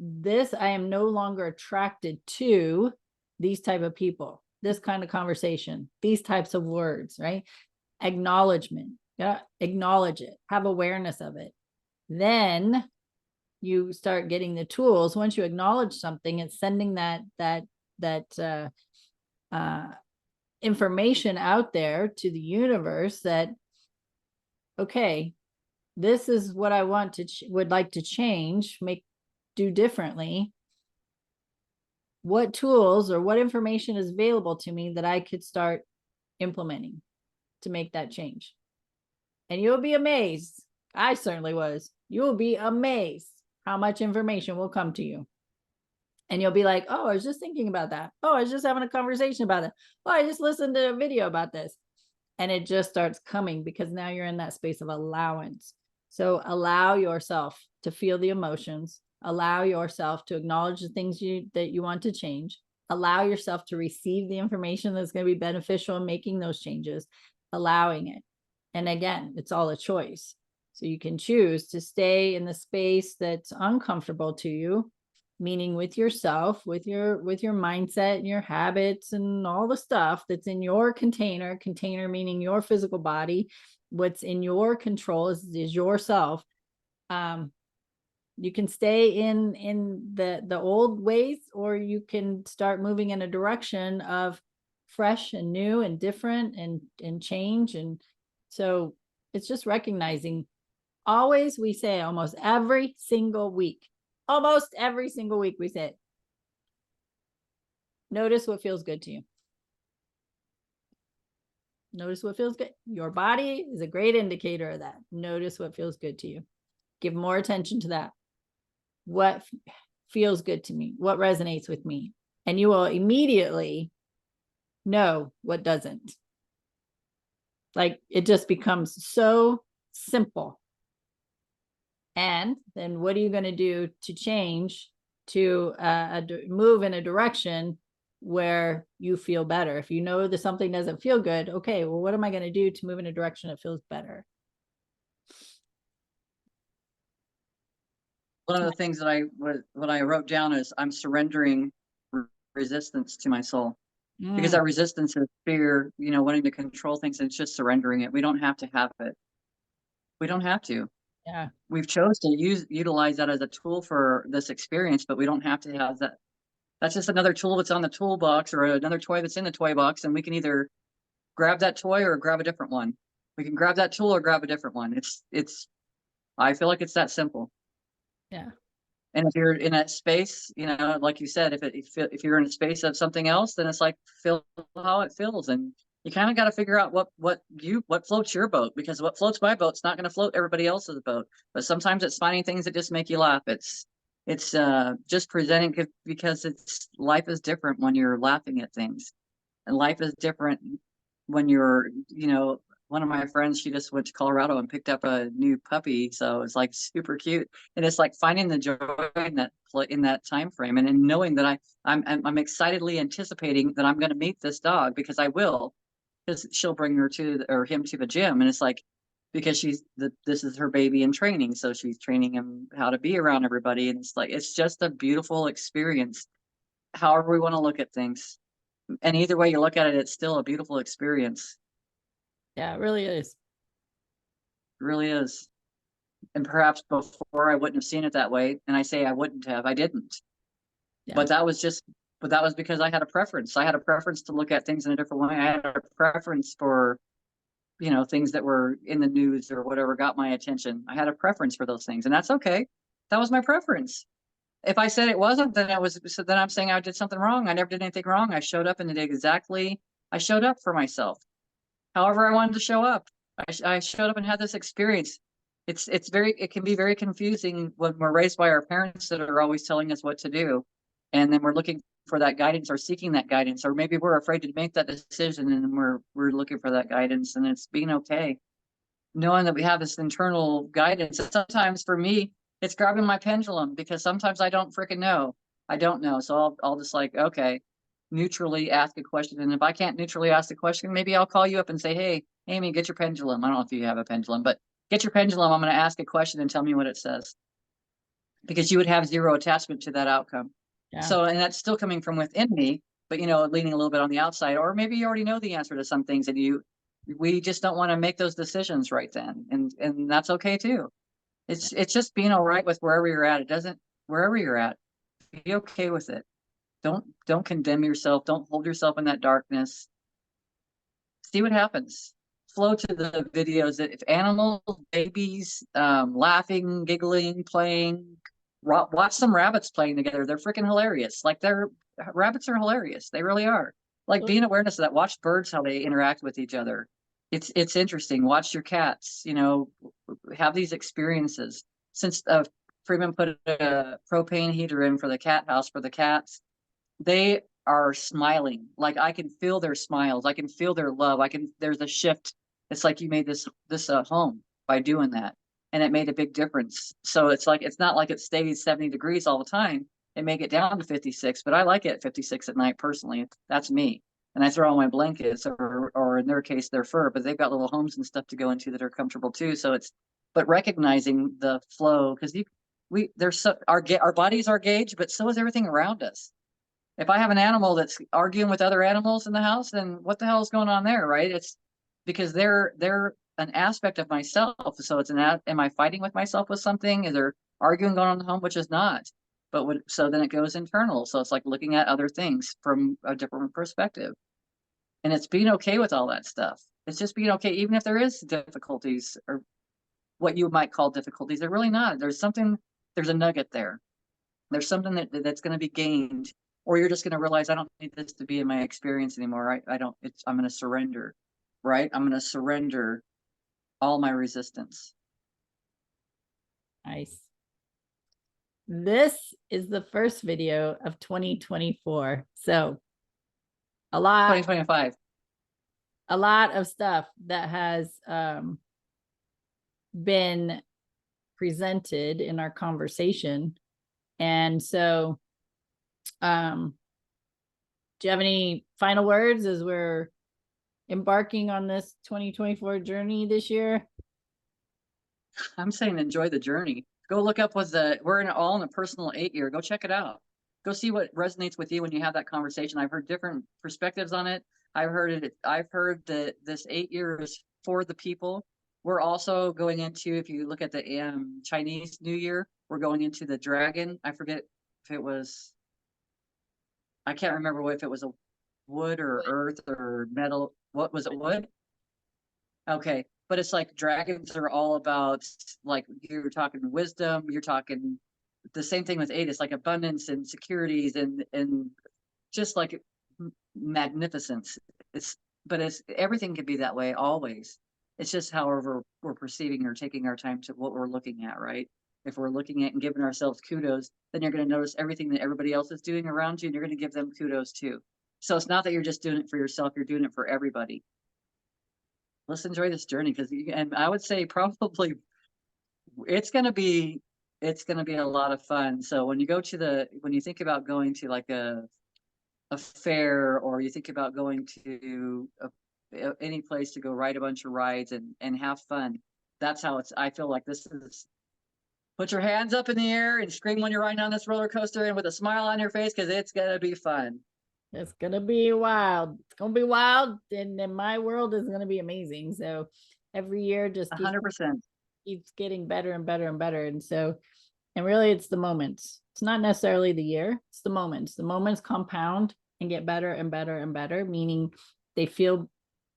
I am no longer attracted to these type of people, this kind of conversation, these types of words, right? Acknowledgement. Yeah, acknowledge it, have awareness of it. Then you start getting the tools. Once you acknowledge something, it's sending that information out there to the universe that, okay, this is what I would like to change, do differently. What tools or what information is available to me that I could start implementing to make that change? And you'll be amazed. I certainly was. You'll be amazed how much information will come to you. And you'll be like, oh, I was just thinking about that. Oh, I was just having a conversation about it. Oh, I just listened to a video about this. and it just starts coming because now you're in that space of allowance. So allow yourself to feel the emotions, allow yourself to acknowledge the things that you want to change, allow yourself to receive the information that's going to be beneficial in making those changes, allowing it. And again, it's all a choice. So you can choose to stay in the space that's uncomfortable to you, meaning with yourself, with your mindset and your habits and all the stuff that's in your container meaning your physical body. What's in your control is yourself. You can stay in the old ways, or you can start moving in a direction of fresh and new and different and change. And so it's just recognizing, always, we say almost every single week we say it. Notice what feels good to you. Notice what feels good. Your body is a great indicator of that. Notice what feels good to you. Give more attention to that. What feels good to me? What resonates with me? And you will immediately know what doesn't. Like, it just becomes so simple. And then what are you going to do to change, to move in a direction where you feel better? If you know that something doesn't feel good, okay, well, what am I going to do to move in a direction that feels better? One of the things that what I wrote down is I'm surrendering resistance to my soul, because that resistance is fear, wanting to control things, and it's just surrendering it. We don't have to have it. We don't have to. Yeah. We've chose to utilize that as a tool for this experience, but we don't have to have that. That's just another tool that's on the toolbox, or another toy that's in the toy box, and we can either grab that toy or grab a different one. We can grab that tool or grab a different one. I feel like it's that simple. Yeah. And if you're in a space, like you said, if you're in a space of something else, then it's like, feel how it feels. And you kind of got to figure out what floats your boat, because what floats my boat's not going to float everybody else's boat. But sometimes it's finding things that just make you laugh. It's just presenting, because life is different when you're laughing at things, and life is different when you're, one of my friends, she just went to Colorado and picked up a new puppy, so it's like super cute, and it's like finding the joy in that time frame, and in knowing that I'm excitedly anticipating that I'm going to meet this dog, because I will, because she'll bring her or him to the gym, and it's like, because this is her baby in training, so she's training him how to be around everybody, and it's like, it's just a beautiful experience, however we want to look at things, and either way you look at it, it's still a beautiful experience. Yeah, it really is. It really is. And perhaps before I wouldn't have seen it that way. And I say I wouldn't have, I didn't. Yeah. But that was because I had a preference. I had a preference to look at things in a different way. I had a preference for, things that were in the news or whatever got my attention. I had a preference for those things, and that's okay. That was my preference. If I said it wasn't, then I'm saying I did something wrong. I never did anything wrong. I showed up and I showed up for myself, however I wanted to show up. I showed up and had this experience. It can be very confusing when we're raised by our parents that are always telling us what to do. And then we're looking for that guidance, or seeking that guidance, or maybe we're afraid to make that decision, and we're looking for that guidance, and it's being okay. Knowing that we have this internal guidance. And sometimes for me, it's grabbing my pendulum, because sometimes I don't freaking know. I don't know. So I'll just like, okay, neutrally ask a question. And if I can't neutrally ask the question, maybe I'll call you up and say, hey, Amy, get your pendulum. I don't know if you have a pendulum, but get your pendulum. I'm going to ask a question and tell me what it says, because you would have zero attachment to that outcome. Yeah. So, and that's still coming from within me, but leaning a little bit on the outside, or maybe you already know the answer to some things, and we just don't want to make those decisions right then. And that's okay too. It's just being all right with wherever you're at. Wherever you're at, be okay with it. Don't condemn yourself. Don't hold yourself in that darkness. See what happens. Flow to the videos that if animals, babies, laughing, giggling, playing, watch some rabbits playing together. They're freaking hilarious. Like rabbits are hilarious. They really are. Like, being awareness of that. Watch birds, how they interact with each other. It's interesting. Watch your cats, have these experiences. Since Freeman put a propane heater in for the cat house for the cats, they are smiling. Like I can feel their smiles. I can feel their love. There's a shift. It's like you made this home by doing that. And it made a big difference. So it's like, it's not like it stays 70 degrees all the time. It may get down to 56, but I like it at 56 at night personally. That's me. And I throw on my blankets or in their case, their fur, but they've got little homes and stuff to go into that are comfortable too. So it's, but recognizing the flow, because there's our bodies are gauge, but so is everything around us. If I have an animal that's arguing with other animals in the house, then what the hell is going on there, right? It's because they're an aspect of myself. So it's am I fighting with myself with something? Is there arguing going on in the home, which is not? So then it goes internal. So it's like looking at other things from a different perspective. And it's being okay with all that stuff. It's just being okay, even if there is difficulties or what you might call difficulties. They're really not. There's a nugget there. There's something that's going to be gained, or you're just going to realize I don't need this to be in my experience anymore. I'm going to surrender, right? I'm going to surrender all my resistance. Nice. This is the first video of 2024. So a lot 2025. A lot of stuff that has been presented in our conversation. And so do you have any final words as we're embarking on this 2024 journey this year? I'm saying enjoy the journey. Go look up we're all in a personal 8-year. Go check it out. Go see what resonates with you when you have that conversation. I've heard different perspectives on it. I've heard that this 8 year is for the people. We're also going into, if you look at the Chinese New Year, we're going into the dragon. I forget if it was, I can't remember if it was a wood or earth or metal. What was it? Wood? Okay. But it's like dragons are all about, like, you're talking wisdom, you're talking the same thing with 8. It's like abundance and securities and just like magnificence. But everything can be that way always. It's just however we're perceiving or taking our time to what we're looking at, right? If we're looking at and giving ourselves kudos, then you're going to notice everything that everybody else is doing around you, and you're going to give them kudos too. So it's not that you're just doing it for yourself, you're doing it for everybody. Let's enjoy this journey, and I would say probably it's going to be a lot of fun. So when you think about going to like a fair, or you think about going to any place to go ride a bunch of rides and have fun, that's how I feel like this is. Put your hands up in the air and scream when you're riding on this roller coaster, and with a smile on your face, because it's going to be fun. It's going to be wild. It's going to be wild. And then my world is going to be amazing. So every year just 100% keeps getting better and better and better. And really it's the moments. It's not necessarily the year. It's the moments. The moments compound and get better and better and better, meaning they feel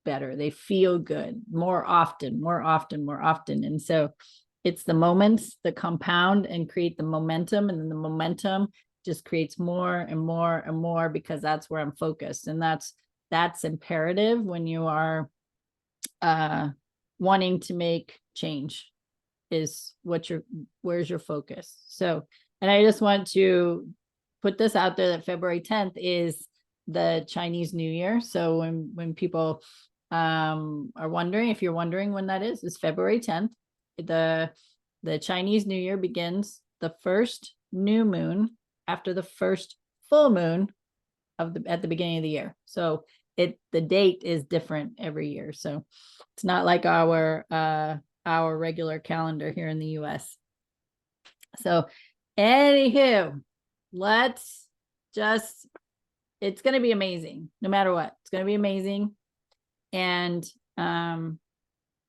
better. They feel good more often. And so it's the moments that compound and create the momentum, and then the momentum just creates more and more and more, because that's where I'm focused. And that's imperative when you are wanting to make change, is where's your focus. So, and I just want to put this out there that February 10th is the Chinese New Year. So when people are wondering, if you're wondering when that is, it's February 10th. The Chinese New Year begins the first new moon after the first full moon at the beginning of the year. So the date is different every year. So it's not like our regular calendar here in the US. So anywho, it's going to be amazing no matter what. It's going to be amazing. And I'm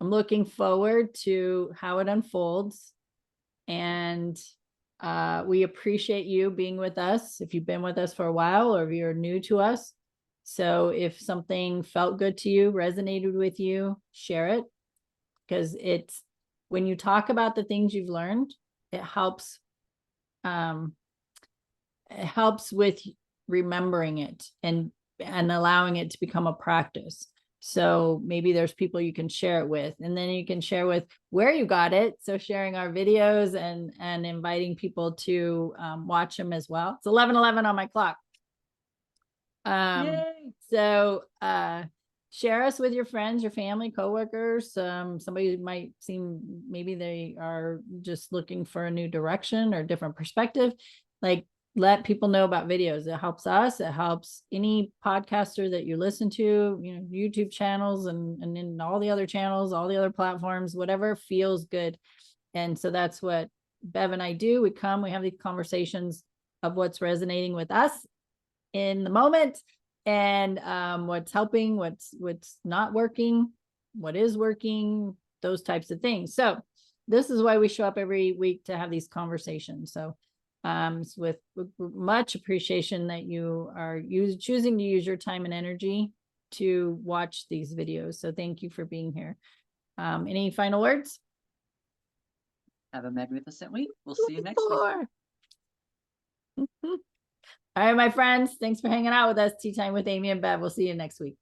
looking forward to how it unfolds. And we appreciate you being with us, if you've been with us for a while or if you're new to us. So if something felt good to you, resonated with you, share it, because it's when you talk about the things you've learned, it helps with remembering it and allowing it to become a practice. So maybe there's people you can share it with, and then you can share with where you got it. So sharing our videos and inviting people to watch them as well. It's 11:11 on my clock. Yay. So share us with your friends, your family, coworkers. Somebody might seem, maybe they are just looking for a new direction or different perspective. Like, let people know about videos. It helps us. It helps any podcaster that you listen to, you know, YouTube channels and then all the other channels, all the other platforms, whatever feels good. And so that's what Bev and I do. We come, we have these conversations of what's resonating with us in the moment, and what's helping, what's not working, what is working, those types of things. So this is why we show up every week, to have these conversations. So it's with much appreciation that you are choosing to use your time and energy to watch these videos. So thank you for being here. Any final words? Have a magnificent week. We'll see you next week. All right, my friends, thanks for hanging out with us. Tea Time with Amy and Bev. We'll see you next week.